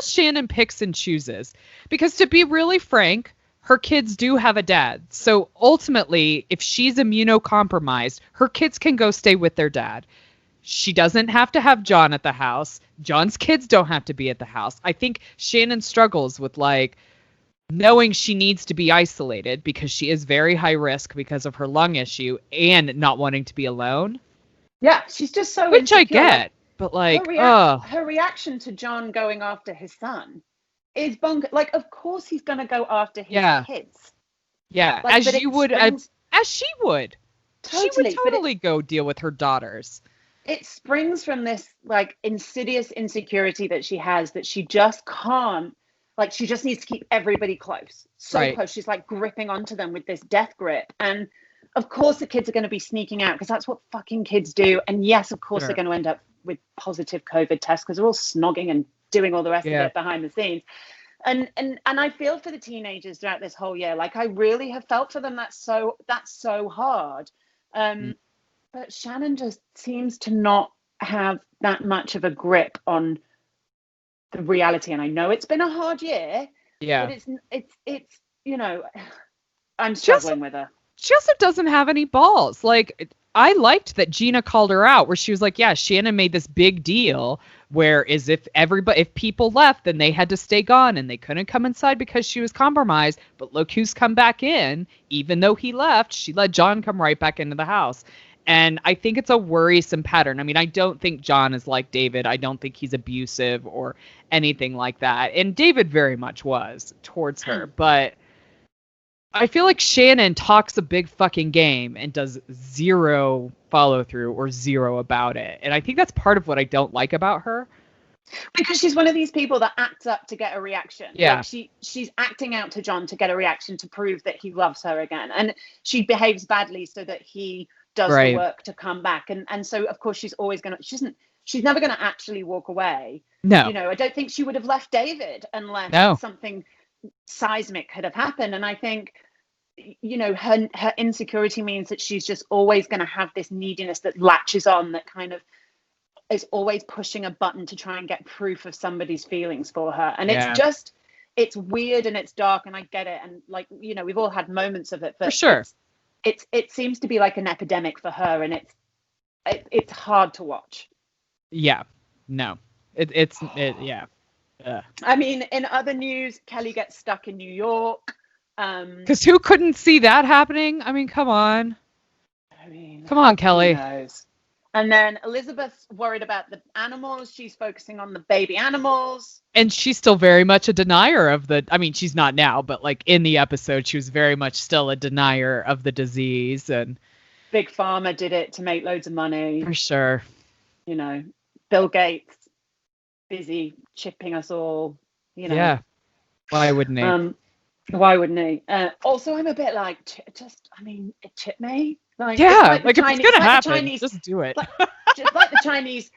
Shannon picks and chooses, because to be really frank, her kids do have a dad. So ultimately, if she's immunocompromised, her kids can go stay with their dad. She doesn't have to have John at the house. John's kids don't have to be at the house. I think Shannon struggles with like knowing she needs to be isolated because she is very high risk because of her lung issue and not wanting to be alone. Yeah, she's just so Which insecure. I get, but like, her reaction to John going after his son is bonkers. Like, of course he's going to go after his kids. Yeah, like, as you would, as she would. Totally, she would totally go deal with her daughters. It springs from this like insidious insecurity that she has, that she just can't, like, she just needs to keep everybody close, so close. She's like gripping onto them with this death grip. And of course the kids are going to be sneaking out because that's what fucking kids do. And yes, of course they're going to end up with positive COVID tests because they're all snogging and doing all the rest of it behind the scenes. And I feel for the teenagers throughout this whole year. Like, I really have felt for them. That's so hard. But Shannon just seems to not have that much of a grip on the reality. And I know it's been a hard year. Yeah. But it's you know, I'm struggling with her. She also doesn't have any balls. Like, I liked that Gina called her out where she was like, yeah, Shannon made this big deal where as if people left, then they had to stay gone and they couldn't come inside because she was compromised. But look who's come back in. Even though he left, she let John come right back into the house. And I think it's a worrisome pattern. I mean, I don't think John is like David. I don't think he's abusive or anything like that. And David very much was towards her. But I feel like Shannon talks a big fucking game and does zero follow through or zero about it. And I think that's part of what I don't like about her. Because she's one of these people that acts up to get a reaction. Yeah. Like she's acting out to John to get a reaction to prove that he loves her again. And she behaves badly so that he does the work to come back. And so of course she's always she's never gonna actually walk away. No. You know, I don't think she would have left David unless something seismic had have happened. And I think, you know, her insecurity means that she's just always going to have this neediness that latches on, that kind of is always pushing a button to try and get proof of somebody's feelings for her. And it's weird and it's dark, and I get it. And like, you know, we've all had moments of it, but for sure it seems to be like an epidemic for her, and it's hard to watch. Yeah, no, it's I mean, in other news, Kelly gets stuck in New York. Because who couldn't see that happening? I mean, come on. Come on, Kelly. Who knows? And then Elizabeth's worried about the animals. She's focusing on the baby animals. And she's still very much a denier of I mean, she's not now, but like in the episode, she was very much still a denier of the disease. And Big Pharma did it to make loads of money. For sure. You know, Bill Gates, busy chipping us all, you know. Yeah. Why wouldn't he? Why wouldn't he? Also, I'm a bit like, chip me. Like, yeah, like if it's going to happen, Chinese, just do it. Just like the Chinese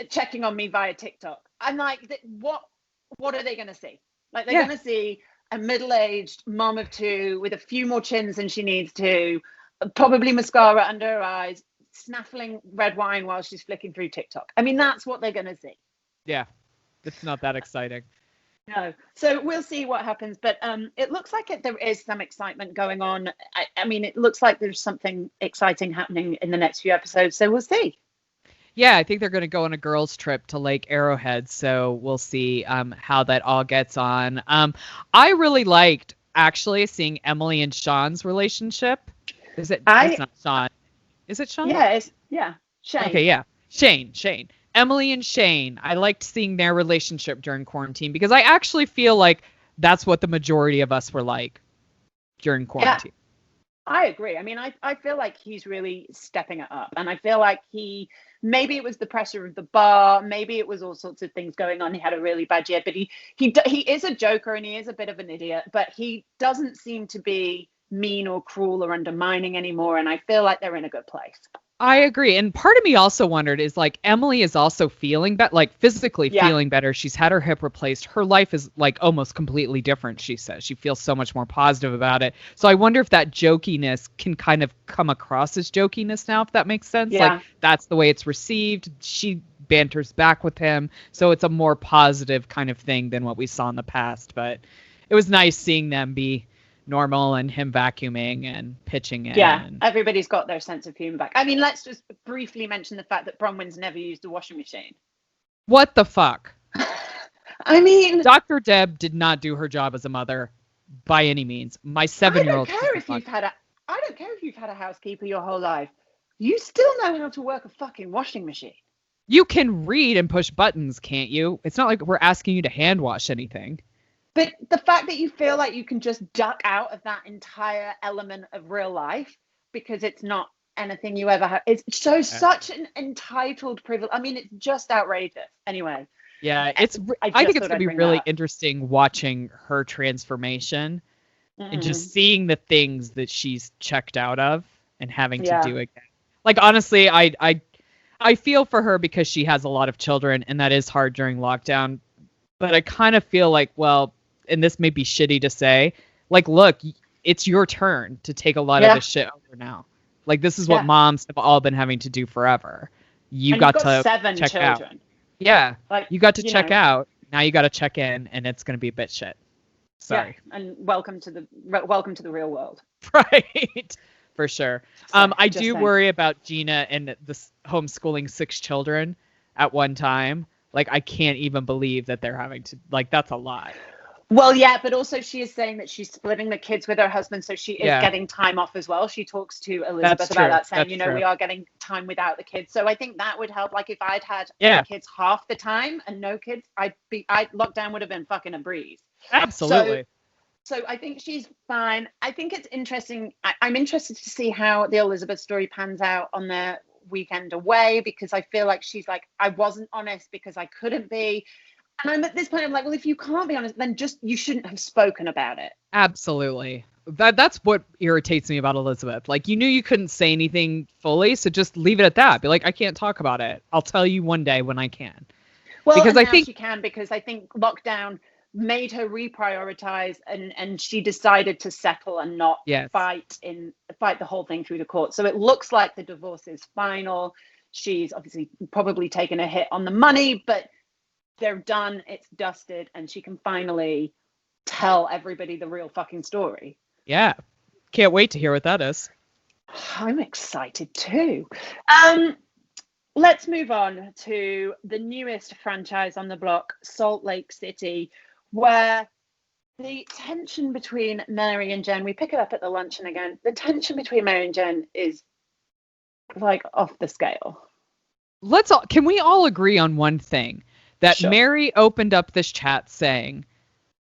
checking on me via TikTok. I'm like, what are they going to see? Like, they're going to see a middle-aged mom of two with a few more chins than she needs to, probably mascara under her eyes, snaffling red wine while she's flicking through TikTok. I mean, that's what they're going to see. Yeah, it's not that exciting. No. So we'll see what happens. But it looks like there is some excitement going on. I mean, it looks like there's something exciting happening in the next few episodes. So we'll see. Yeah, I think they're going to go on a girls' trip to Lake Arrowhead. So we'll see how that all gets on. I really liked, actually, seeing Emily and Sean's relationship. It's not Sean. Is it Sean? Yeah, Shane. Okay, yeah. Shane. Emily and Shane, I liked seeing their relationship during quarantine because I actually feel like that's what the majority of us were like during quarantine. Yeah, I agree. I mean, I feel like he's really stepping it up, and I feel like maybe it was the pressure of the bar, maybe it was all sorts of things going on. He had a really bad year, but he is a joker and he is a bit of an idiot, but he doesn't seem to be mean or cruel or undermining anymore, and I feel like they're in a good place. I agree. And part of me also wondered is like Emily is also feeling better, like physically feeling better. She's had her hip replaced. Her life is like almost completely different, she says. She feels so much more positive about it. So I wonder if that jokiness can kind of come across as jokiness now, if that makes sense. Yeah. Like that's the way it's received. She banters back with him. So it's a more positive kind of thing than what we saw in the past. But it was nice seeing them be normal and him vacuuming and pitching in. Yeah, and... everybody's got their sense of humor back. I mean, let's just briefly mention the fact that Bronwyn's never used a washing machine. What the fuck? I mean, Dr. Deb did not do her job as a mother by any means. My 7-year-old. I don't care if you've had a housekeeper your whole life. You still know how to work a fucking washing machine. You can read and push buttons, can't you? It's not like we're asking you to hand wash anything. But the fact that you feel like you can just duck out of that entire element of real life because it's not anything you ever have, it shows such an entitled privilege. I mean, it's just outrageous. Anyway. Yeah, I think it's going to be really interesting watching her transformation and just seeing the things that she's checked out of and having to do again. Like, honestly, I feel for her because she has a lot of children and that is hard during lockdown. But I kind of feel like, well, and this may be shitty to say, like, look, it's your turn to take a lot of this shit over now. Like, this is what moms have all been having to do forever. You've got to 7 check children. Out. Yeah, like, you got to check out. Now you got to check in, and it's going to be a bit shit. Sorry. Yeah, and welcome to the real world. Right, for sure. So, I do worry about Gina and the homeschooling 6 children at one time. Like, I can't even believe that they're having to, like, that's a lot. Well, yeah, but also she is saying that she's splitting the kids with her husband, so she is getting time off as well. She talks to Elizabeth about that, saying, we are getting time without the kids. So I think that would help. Like, if I'd had my kids half the time and no kids, lockdown would have been fucking a breeze. Absolutely. So I think she's fine. I think it's interesting. I'm interested to see how the Elizabeth story pans out on their weekend away, because I feel like she's like, I wasn't honest because I couldn't be. And I'm at this point, I'm like, well, if you can't be honest, then just, you shouldn't have spoken about it. Absolutely. That's what irritates me about Elizabeth. Like, you knew you couldn't say anything fully, so just leave it at that. Be like, I can't talk about it. I'll tell you one day when I can. Well, because I think she can, because I think lockdown made her reprioritize, and she decided to settle and not fight the whole thing through the court. So it looks like the divorce is final. She's obviously probably taken a hit on the money, but they're done, it's dusted, and she can finally tell everybody the real fucking story. Yeah. Can't wait to hear what that is. I'm excited too. Let's move on to the newest franchise on the block, Salt Lake City, where the tension between Mary and Jen, we pick it up at the luncheon again, the tension between Mary and Jen is like off the scale. Can we all agree on one thing? That Mary opened up this chat saying,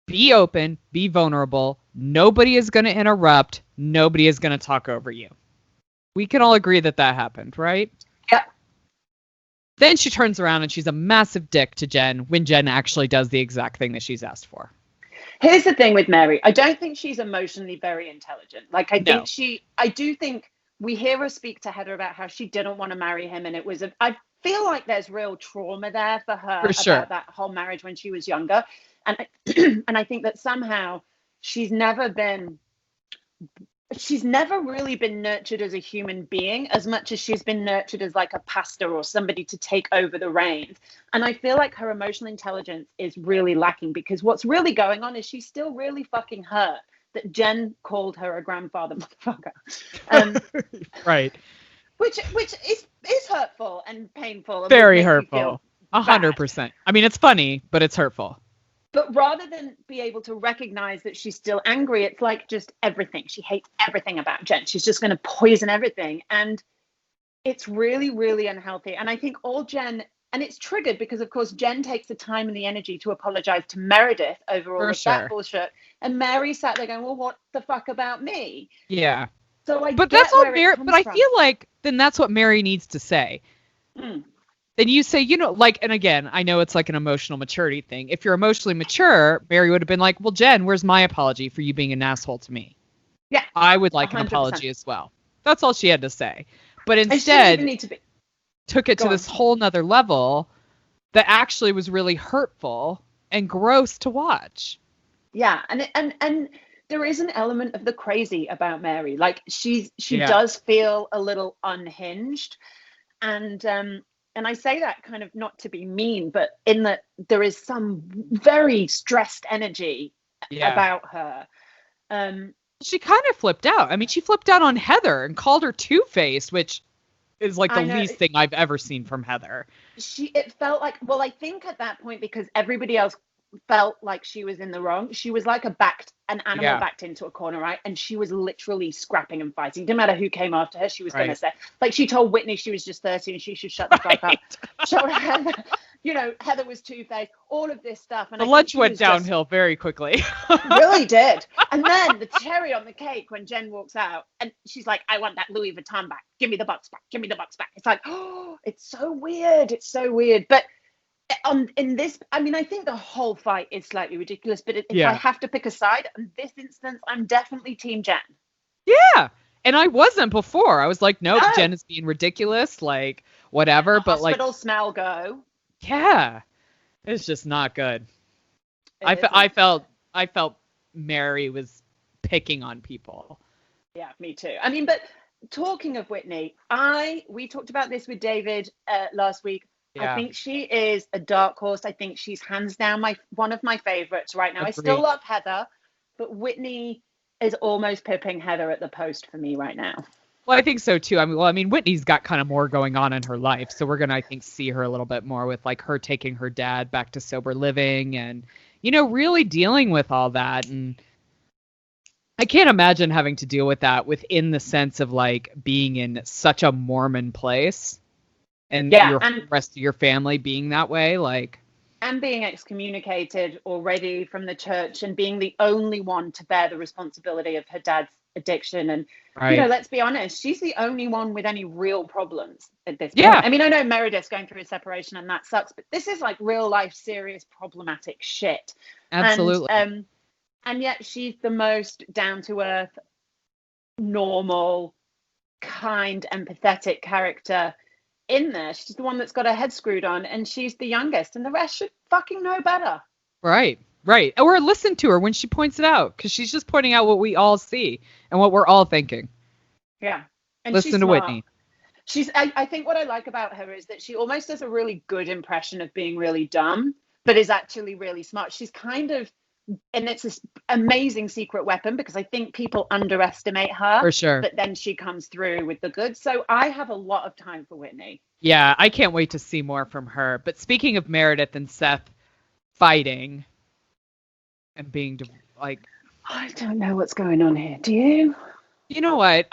be open, be vulnerable. Nobody is going to interrupt. Nobody is going to talk over you. We can all agree that happened, right? Yeah. Then she turns around and she's a massive dick to Jen when Jen actually does the exact thing that she's asked for. Here's the thing with Mary. I don't think she's emotionally very intelligent. Like, I do think we hear her speak to Heather about how she didn't want to marry him. And it was, I feel like there's real trauma there for her about that whole marriage when she was younger. And and I think that somehow she's never really been nurtured as a human being as much as she's been nurtured as like a pastor or somebody to take over the reins. And I feel like her emotional intelligence is really lacking, because what's really going on is she's still really fucking hurt that Jen called her a grandfather motherfucker. Right. Which is hurtful and painful. And very hurtful. 100%. I mean, it's funny, but it's hurtful. But rather than be able to recognize that she's still angry, it's like just everything. She hates everything about Jen. She's just going to poison everything. And it's really, really unhealthy. And I think all Jen, and it's triggered because, of course, Jen takes the time and the energy to apologize to Meredith over all of that bullshit. And Mary sat there going, well, what the fuck about me? Yeah. So I but that's all Mary, but I feel like then that's what Mary needs to say. Then you say, and again, I know it's like an emotional maturity thing. If you're emotionally mature, Mary would have been like, well, Jen, where's my apology for you being an asshole to me? Yeah. I would like 100%. An apology as well. That's all she had to say. But instead, took it to this whole nother level that actually was really hurtful and gross to watch. Yeah. And there is an element of the crazy about Mary. Like she does feel a little unhinged. And I say that kind of not to be mean, but in that there is some very stressed energy about her. And She kind of flipped out. I mean, she flipped out on Heather and called her two-faced, which is like the least thing I've ever seen from Heather. It felt like, well, I think at that point, because everybody else felt like she was in the wrong, she was like an animal backed into a corner, right? And she was literally scrapping and fighting. Didn't matter who came after her, she was going to say, like, she told Whitney she was just 30 and she should shut the fuck up. Showed Heather, Heather was two-faced, all of this stuff. And the lunch went downhill very quickly. Really did. And then the cherry on the cake when Jen walks out and she's like, I want that Louis Vuitton back. Give me the bucks back. Give me the bucks back. It's like, oh, it's so weird. It's so weird. But in this, I mean, I think the whole fight is slightly ridiculous. But if I have to pick a side, in this instance, I'm definitely Team Jen. Yeah. And I wasn't before. I was like, nope, Jen is being ridiculous. Like, whatever. But like, hospital smell go. Yeah. It's just not good. I felt Mary was picking on people. Yeah, me too. I mean, but talking of Whitney, we talked about this with David last week. Yeah. I think she is a dark horse. I think she's hands down one of my favorites right now. Agreed. I still love Heather, but Whitney is almost pipping Heather at the post for me right now. Well, I think so too. I mean, Whitney's got kind of more going on in her life, so we're gonna, I think, see her a little bit more with like her taking her dad back to sober living and, really dealing with all that. And I can't imagine having to deal with that within the sense of like being in such a Mormon place and the rest of your family being that way, like. And being excommunicated already from the church and being the only one to bear the responsibility of her dad's addiction. And, let's be honest, she's the only one with any real problems at this point. I mean, I know Meredith's going through a separation and that sucks, but this is like real life, serious, problematic shit. Absolutely. And yet she's the most down to earth, normal, kind, empathetic character in there. She's the one that's got her head screwed on and she's the youngest and the rest should fucking know better. Right. Or listen to her when she points it out, because she's just pointing out what we all see and what we're all thinking. Yeah. And listen to Whitney. I think what I like about her is that she almost does a really good impression of being really dumb, but is actually really smart. She's kind of, and it's this amazing secret weapon because I think people underestimate her. For sure. But then she comes through with the goods. So I have a lot of time for Whitney. Yeah, I can't wait to see more from her. But speaking of Meredith and Seth fighting and being like, I don't know what's going on here. Do you? You know what?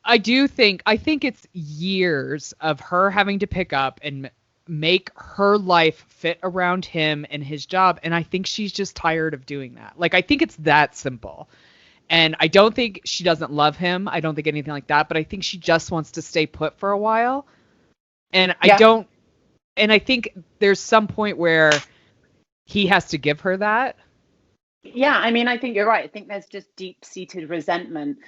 I think it's years of her having to pick up and make her life fit around him and his job. And I think she's just tired of doing that. Like, I think it's that simple. And I don't think she doesn't love him. I don't think anything like that, but I think she just wants to stay put for a while. And I think there's some point where he has to give her that. Yeah. I mean, I think you're right. I think there's just deep seated resentment.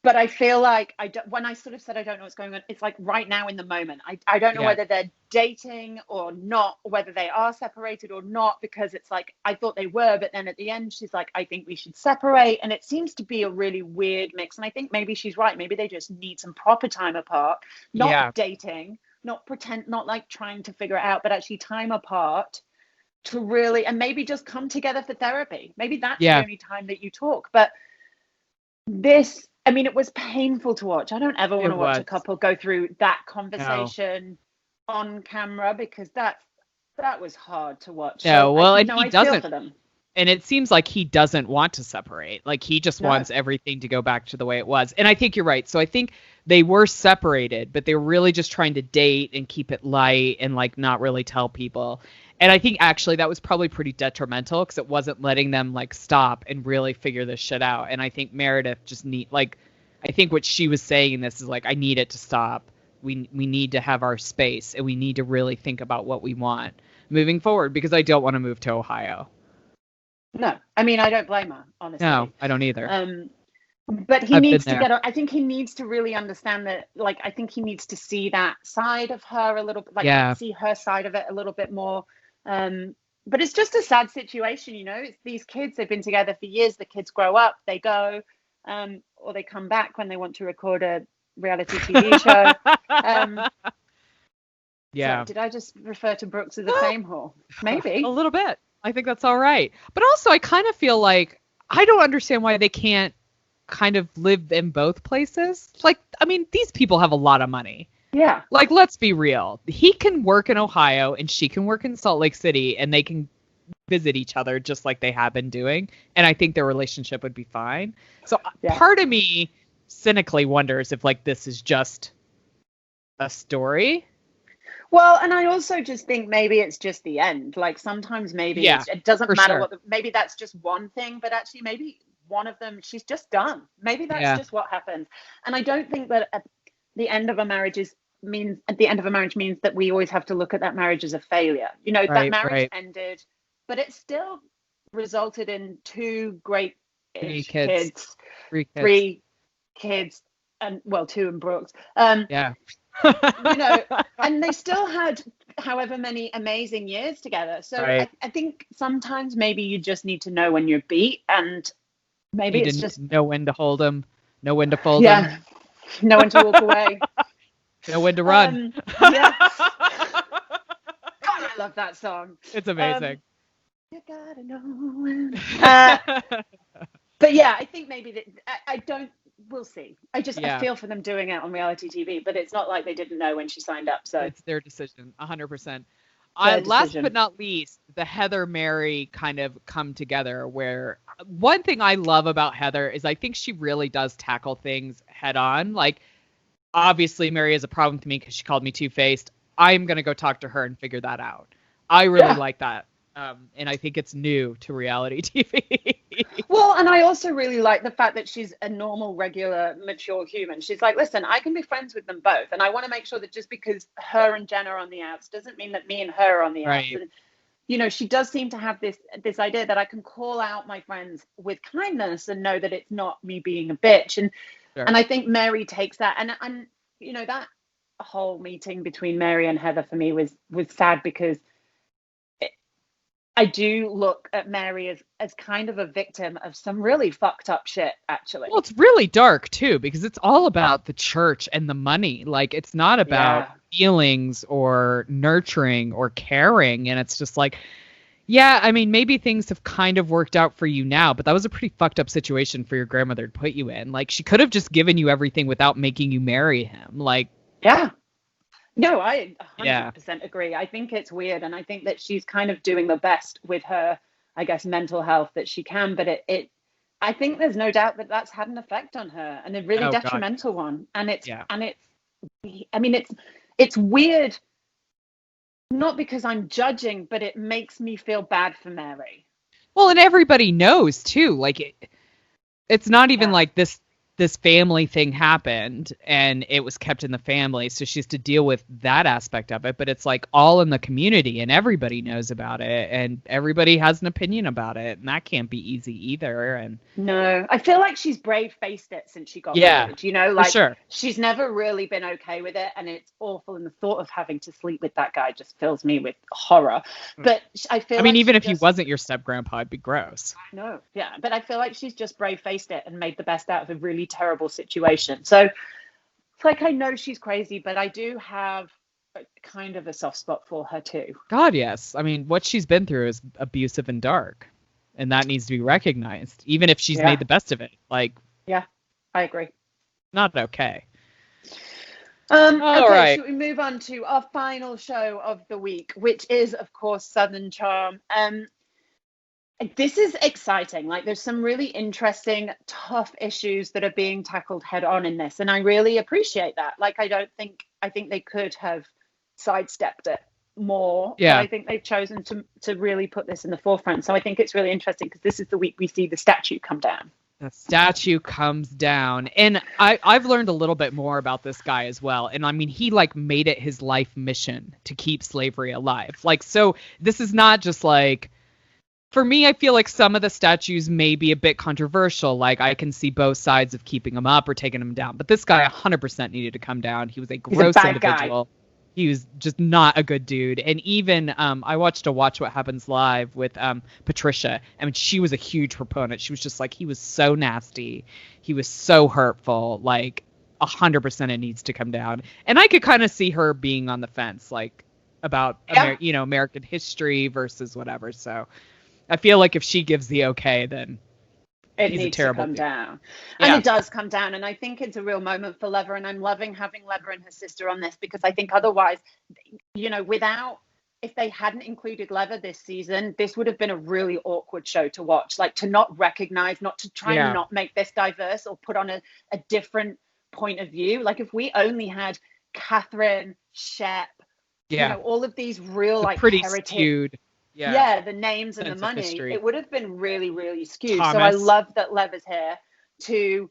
But I feel like when I sort of said I don't know what's going on, it's like right now in the moment. I don't know whether they're dating or not, or whether they are separated or not, because it's like I thought they were, but then at the end she's like, I think we should separate. And it seems to be a really weird mix. And I think maybe she's right. Maybe they just need some proper time apart, not dating, not like trying to figure it out, but actually time apart to really, and maybe just come together for therapy. Maybe that's the only time that you talk. But this, I mean, it was painful to watch. I don't ever want to watch a couple go through that conversation on camera, because that was hard to watch. No, well, and he doesn't. And it seems like he doesn't want to separate. Like, he just wants everything to go back to the way it was. And I think you're right. So I think they were separated, but they were really just trying to date and keep it light and like not really tell people. And I think actually that was probably pretty detrimental because it wasn't letting them like stop and really figure this shit out. And I think Meredith just I think what she was saying in this is like, I need it to stop. We need to have our space and we need to really think about what we want moving forward, because I don't want to move to Ohio. No, I mean, I don't blame her, honestly. No, I don't either. But he needs to I think he needs to really understand that, like, I think he needs to see that side of her a little bit, like see her side of it a little bit more. But it's just a sad situation, you know. It's these kids, they've been together for years. The kids grow up, they go, or they come back when they want to record a reality TV show. So did I just refer to Brooks as a fame whore? Maybe. A little bit. I think that's all right. But also, I kind of feel like I don't understand why they can't kind of live in both places. Like, I mean, these people have a lot of money. Yeah. Like, let's be real. He can work in Ohio and she can work in Salt Lake City, and they can visit each other just like they have been doing. And I think their relationship would be fine. So part of me cynically wonders if like this is just a story. Well, and I also just think maybe it's just the end. Like sometimes maybe it doesn't matter what maybe that's just one thing, but actually maybe one of them, she's just done. Maybe that's just what happened. And I don't think that at the end of a marriage means that we always have to look at that marriage as a failure. You know, that marriage ended, but it still resulted in two great kids. Three kids, and well, two in Brooks. You know, and they still had however many amazing years together. So I think sometimes maybe you just need to know when you're beat, and maybe it's just know when to hold them, know when to fold them, know when to walk away, know when to run. God, I love that song. It's amazing. You gotta know when. But yeah, I think maybe that I don't. We'll see. I feel for them doing it on reality TV, but it's not like they didn't know when she signed up. So it's their decision, 100%. Last but not least, the Heather Mary kind of come together. Where one thing I love about Heather is I think she really does tackle things head on. Like, obviously, Mary is a problem to me because she called me two-faced. I'm gonna go talk to her and figure that out. I really like that. And I think it's new to reality TV. Well, and I also really like the fact that she's a normal, regular, mature human. She's like, listen, I can be friends with them both. And I want to make sure that just because her and Jen are on the outs doesn't mean that me and her are on the outs. And, you know, she does seem to have this idea that I can call out my friends with kindness and know that it's not me being a bitch. And and I think Mary takes that. And you know, that whole meeting between Mary and Heather for me was sad because I do look at Mary as kind of a victim of some really fucked up shit, actually. Well, it's really dark, too, because it's all about the church and the money. Like, it's not about feelings or nurturing or caring. And it's just like, yeah, I mean, maybe things have kind of worked out for you now, but that was a pretty fucked up situation for your grandmother to put you in. Like, she could have just given you everything without making you marry him. Like, yeah. No, I 100% agree. I think it's weird, and I think that she's kind of doing the best with her, I guess, mental health that she can. But I think there's no doubt that that's had an effect on her, and a really detrimental one. And it's weird, not because I'm judging, but it makes me feel bad for Mary. Well, and everybody knows too. Like it's not even like this family thing happened and it was kept in the family, so she has to deal with that aspect of it, but it's like all in the community and everybody knows about it and everybody has an opinion about it, and that can't be easy either. And no, I feel like she's brave-faced it since she got married, you know, like she's never really been okay with it, and it's awful, and the thought of having to sleep with that guy just fills me with horror. But I mean, even if he wasn't your step grandpa, it'd be gross. No, but I feel like she's just brave-faced it and made the best out of a really terrible situation. So it's like, I know she's crazy, but I do have kind of a soft spot for her too. God, yes. I mean, what she's been through is abusive and dark, and that needs to be recognized, even if she's made the best of it. Like, yeah, I agree. Not okay. All right. Should we move on to our final show of the week, which is, of course, Southern Charm. This is exciting. Like, there's some really interesting, tough issues that are being tackled head on in this. And I really appreciate that. Like, I think they could have sidestepped it more. Yeah. But I think they've chosen to really put this in the forefront. So I think it's really interesting because this is the week we see the statue come down. The statue comes down. And I've learned a little bit more about this guy as well. And I mean, he like made it his life mission to keep slavery alive. Like, so this is not just like, for me, I feel like some of the statues may be a bit controversial. Like, I can see both sides of keeping them up or taking them down. But this guy 100% needed to come down. He was a gross individual. Guy. He was just not a good dude. And even I watched a Watch What Happens Live with Patricia. I mean, she was a huge proponent. She was just like, he was so nasty. He was so hurtful. Like, 100% it needs to come down. And I could kind of see her being on the fence, like, about American history versus whatever. So I feel like if she gives the okay, then It he's a needs to terrible come dude. down. Yeah. And it does come down. And I think it's a real moment for Leva. And I'm loving having Leva and her sister on this, because I think otherwise, if they hadn't included Leva this season, this would have been a really awkward show to watch. Like, to not recognize, not to try and not make this diverse or put on a different point of view. Like, if we only had Catherine, Shep, all of these real, like, pretty heritage. skewed. Yeah, the names and the Sense of money, history. it would have been really, really skewed. Thomas. So I love that Leva's here to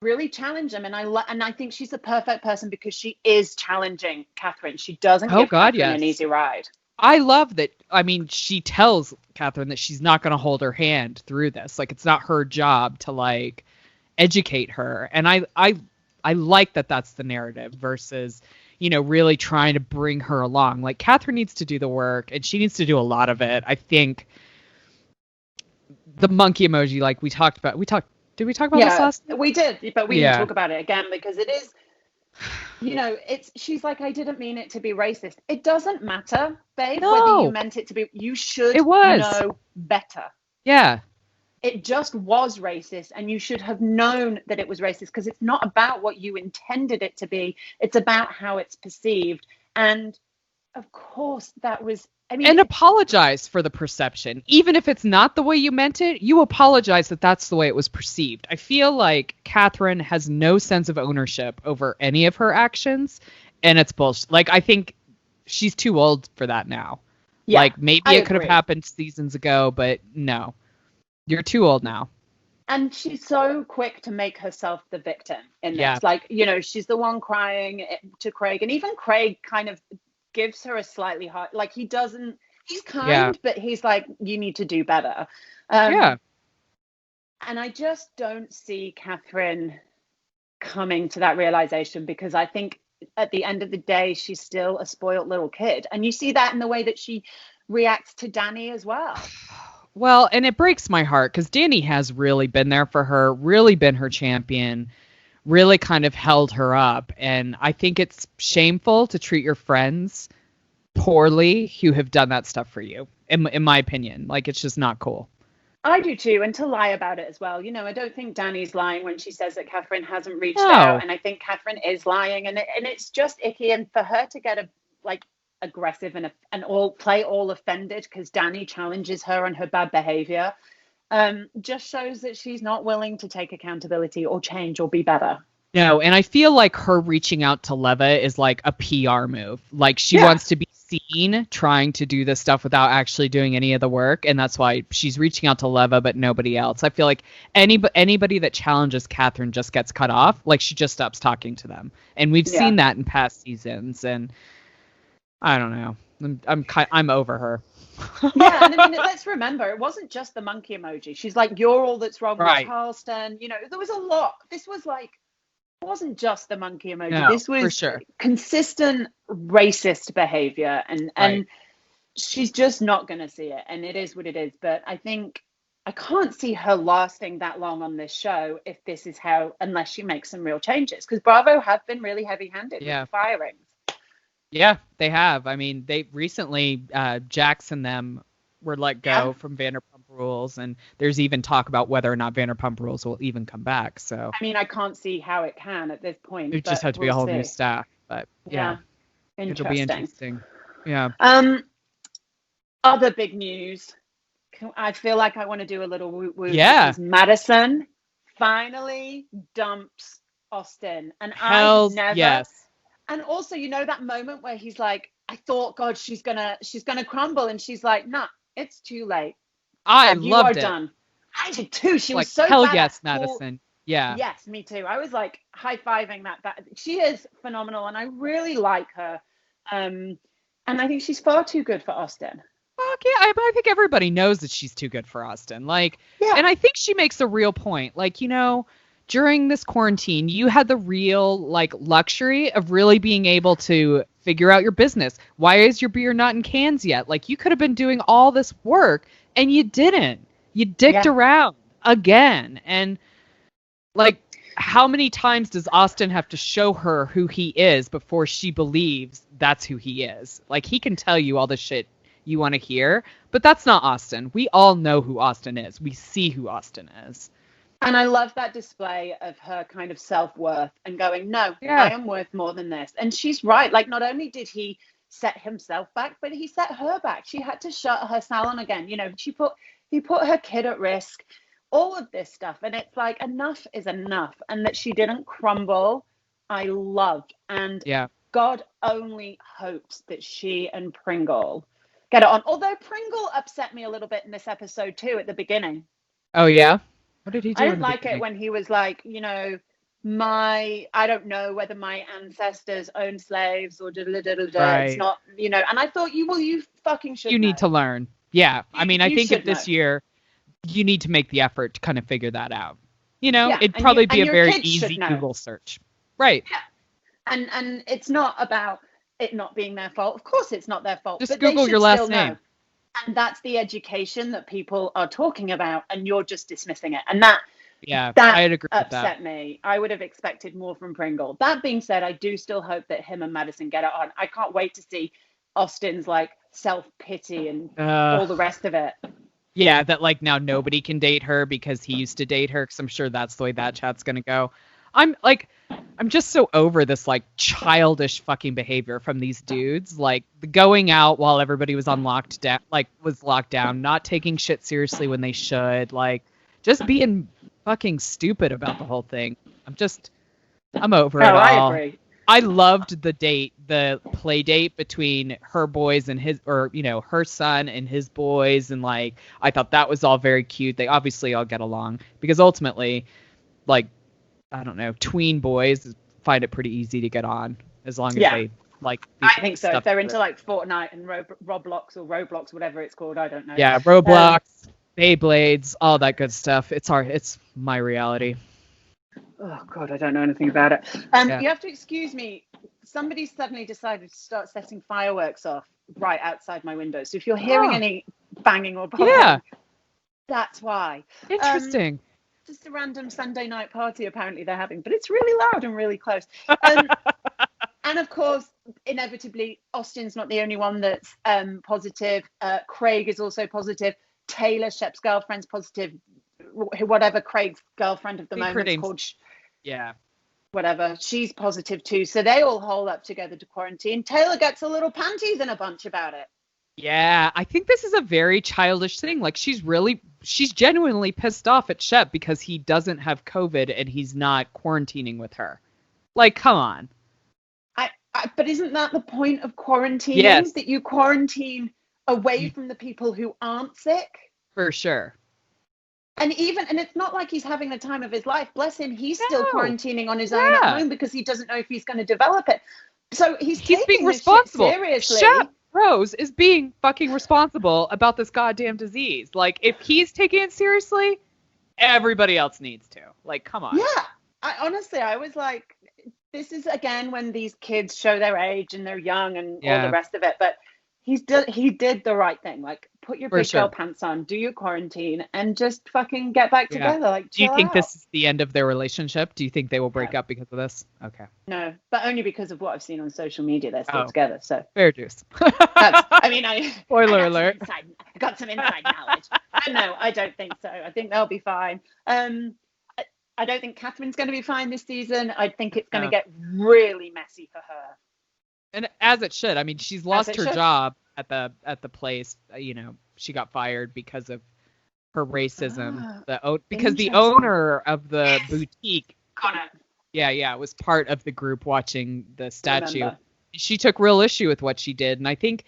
really challenge him. And I think she's the perfect person, because she is challenging Catherine. She doesn't give Catherine an easy ride. I love that. I mean, she tells Catherine that she's not going to hold her hand through this. Like, it's not her job to, like, educate her. And I like that that's the narrative versus, really trying to bring her along. Like, Catherine needs to do the work, and she needs to do a lot of it. I think the monkey emoji, like we talked about, did we talk about this last time? We did, but we can talk about it again, because it is, she's like, I didn't mean it to be racist. It doesn't matter, babe, whether you meant it to be. You should know better. Yeah. It just was racist, and you should have known that it was racist, because it's not about what you intended it to be. It's about how it's perceived. And of course that was, and apologize for the perception. Even if it's not the way you meant it, you apologize that that's the way it was perceived. I feel like Catherine has no sense of ownership over any of her actions, and it's bullshit. Like, I think she's too old for that now. Yeah, like, maybe it could have happened seasons ago, but no. You're too old now. And she's so quick to make herself the victim in this. Like, she's the one crying to Craig. And even Craig kind of gives her a slightly hard, like, he's kind, but he's like, you need to do better. And I just don't see Catherine coming to that realization, because I think at the end of the day, she's still a spoiled little kid. And you see that in the way that she reacts to Danny as well. Well, and it breaks my heart, because Danny has really been there for her, really been her champion, really kind of held her up. And I think it's shameful to treat your friends poorly who have done that stuff for you, in my opinion. Like, it's just not cool. I do too, and to lie about it as well. I don't think Danny's lying when she says that Catherine hasn't reached out, and I think Catherine is lying, and it's just icky. And for her to get aggressive and play all offended because Danny challenges her on her bad behavior, just shows that she's not willing to take accountability or change or be better. No, and I feel like her reaching out to Leva is like a PR move. Like, she wants to be seen trying to do this stuff without actually doing any of the work, and that's why she's reaching out to Leva but nobody else. I feel like anybody that challenges Catherine just gets cut off. Like, she just stops talking to them, and we've seen that in past seasons. And I don't know. I'm over her. Yeah, and let's remember, it wasn't just the monkey emoji. She's like, you're all that's wrong with Charleston. There was a lot. This was like, it wasn't just the monkey emoji. No, this was for sure. Consistent racist behavior, and she's just not going to see it. And it is what it is. But I think I can't see her lasting that long on this show if this is how, unless she makes some real changes. Because Bravo have been really heavy-handed with the firings. Yeah, they have. I mean, they recently, Jax and them were let go from Vanderpump Rules, and there's even talk about whether or not Vanderpump Rules will even come back. So I mean, I can't see how it can at this point. It just had to be a whole new staff, but it'll be interesting. Yeah. Other big news. I feel like I want to do a little woo-woo. Yeah. Madison finally dumps Austin, and yes. And also, that moment where he's like, I thought, God, she's gonna crumble, and she's like, nah, it's too late. I loved it. Done. I did too. She was so hell bad. Yes, Madison. Yeah. Yes, me too. I was like high-fiving that. She is phenomenal, and I really like her. And I think she's far too good for Austin. Fuck yeah, I think everybody knows that she's too good for Austin. And I think she makes a real point. During this quarantine, you had the real luxury of really being able to figure out your business. Why is your beer not in cans yet? You could have been doing all this work and you didn't. You dicked around again. And how many times does Austin have to show her who he is before she believes that's who he is? He can tell you all the shit you want to hear, but that's not Austin. We all know who Austin is. We see who Austin is. And I love that display of her kind of self-worth and going, no, Yeah. I am worth more than this. And she's right. Like, not only did he set himself back, but he set her back. She had to shut her salon again. You know, he put her kid at risk, all of this stuff. And it's like, enough is enough. And that she didn't crumble, I loved. And Yeah. God only hopes that she and Pringle get it on. Although Pringle upset me a little bit in this episode too at the beginning. Oh, yeah? What did he do? I didn't like it when he was like, you know, I don't know whether my ancestors owned slaves or Right. It's not, you know. And I thought, you fucking should. You know. need to learn. Yeah. I mean, I You think should if this know. year, you need to make the effort to kind of figure that out. You know, Yeah, it'd and probably you- be and a your very kids should easy know. Google search. Right. And it's not about it not being their fault. Of course, it's not their fault. Just but they Google should your last still know. name. And that's the education that people are talking about, and you're just dismissing it. And that Yeah. that I'd agree with upset that. me. I would have expected more from Pringle. That being said, I do still hope that him and Madison get it on. I can't wait to see Austin's like self-pity and all the rest of it. Yeah, that like now nobody can date her because he used to date her, because I'm sure that's the way that chat's gonna go. I'm just so over this like childish fucking behavior from these dudes, like the going out while everybody was on locked down, not taking shit seriously when they should, like just being fucking stupid about the whole thing. I'm over it all. I agree. I loved the play date between her boys and her son and his boys. And like, I thought that was all very cute. They obviously all get along because ultimately, like, I don't know, tween boys find it pretty easy to get on as long as they like. I think so. stuff If they're together. into like Fortnite and Roblox, whatever it's called, I don't know. Yeah, Roblox, Beyblades, all that good stuff. It's my reality. Oh God, I don't know anything about it. Yeah. You have to excuse me. Somebody suddenly decided to start setting fireworks off right outside my window. So if you're hearing any banging or popping, that's why. Interesting. Just a random Sunday night party apparently they're having, but it's really loud and really close. And of course, inevitably, Austin's not the only one that's positive. Craig is also positive. Taylor, Shep's girlfriend's positive. Whatever Craig's girlfriend of the moment is called. Yeah. Whatever, she's positive too. So they all hole up together to quarantine. Taylor gets a little panties in a bunch about it. Yeah, I think this is a very childish thing. Like she's genuinely pissed off at Shep because he doesn't have COVID and he's not quarantining with her. Like, come on. But isn't that the point of quarantining? Yes. That you quarantine away from the people who aren't sick? For sure. And it's not like he's having the time of his life. Bless him. He's still No. quarantining on his own at home because he doesn't know if he's going to develop it. So he's being taking this responsible. shit seriously. Shep Rose is being fucking responsible about this goddamn disease. Like, if he's taking it seriously, everybody else needs to. Like, come on. Yeah. I was like, this is again when these kids show their age and they're young and all the rest of it. But he did the right thing. Like, put your big girl pants on, do your quarantine, and just fucking get back together. Like, do you think out. this is the end of their relationship? Do you think they will break up because of this? Okay. No, but only because of what I've seen on social media. They're still together. So fair dues. Spoiler alert. I got some inside knowledge. No, I don't think so. I think they'll be fine. I don't think Catherine's going to be fine this season. I think it's going to get really messy for her. And as it should. I mean, she's lost her job at the place. You know, she got fired because of her racism. Because the owner of the boutique, was part of the group watching the statue. Remember. She took real issue with what she did, and I think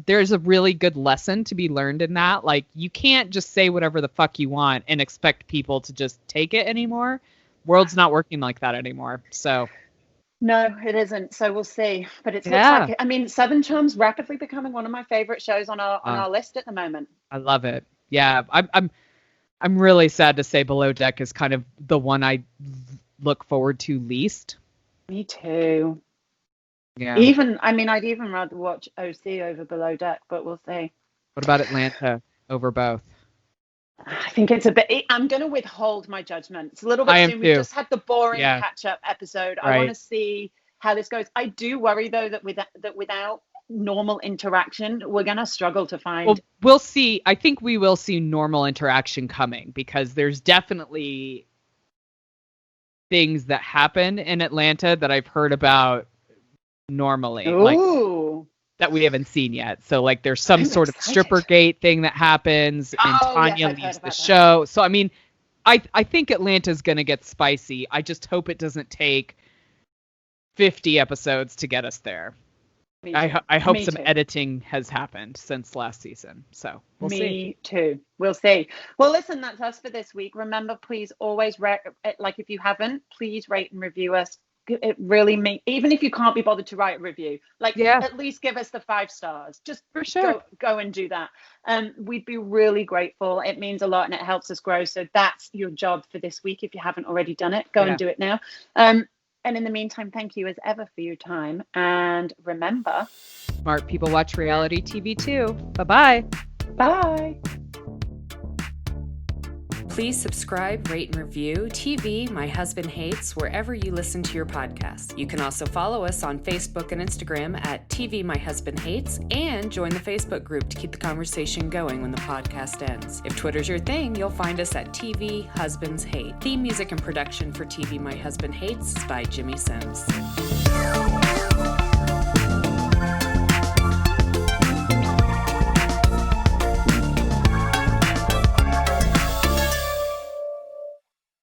there's a really good lesson to be learned in that. Like, you can't just say whatever the fuck you want and expect people to just take it anymore. World's not working like that anymore. So. No, it isn't. So we'll see. But it looks like it. I mean, Southern Charm's rapidly becoming one of my favorite shows on our list at the moment. I love it. Yeah, I'm really sad to say Below Deck is kind of the one I look forward to least. Me too. Yeah. I'd even rather watch OC over Below Deck, but we'll see. What about Atlanta over both? I think it's a bit. I'm going to withhold my judgment. It's a little bit soon. We've just had the boring catch-up episode. I want to see how this goes. I do worry though that without normal interaction, we're going to struggle to find. Well, we'll see. I think we will see normal interaction coming, because there's definitely things that happen in Atlanta that I've heard about normally. Ooh. That we haven't seen yet. So like there's some sort of stripper gate thing that happens, and Tanya leaves the show. So I mean, I think Atlanta's gonna get spicy. I just hope it doesn't take 50 episodes to get us there. I hope some editing has happened since last season. So we'll see. Me too. We'll see. Well, listen, that's us for this week. Remember, please always like if you haven't, please rate and review us. It really even if you can't be bothered to write a review, at least give us the 5 stars. Just for sure. Go and do that. We'd be really grateful. It means a lot and it helps us grow. So that's your job for this week. If you haven't already done it, go and do it now. And in the meantime, thank you as ever for your time. And remember, smart people watch reality TV too. Bye-bye. Bye. Please subscribe, rate, and review TV My Husband Hates wherever you listen to your podcast. You can also follow us on Facebook and Instagram at TV My Husband Hates, and join the Facebook group to keep the conversation going when the podcast ends. If Twitter's your thing, you'll find us at TV Husbands Hate. Theme music and production for TV My Husband Hates is by Jimmy Sims.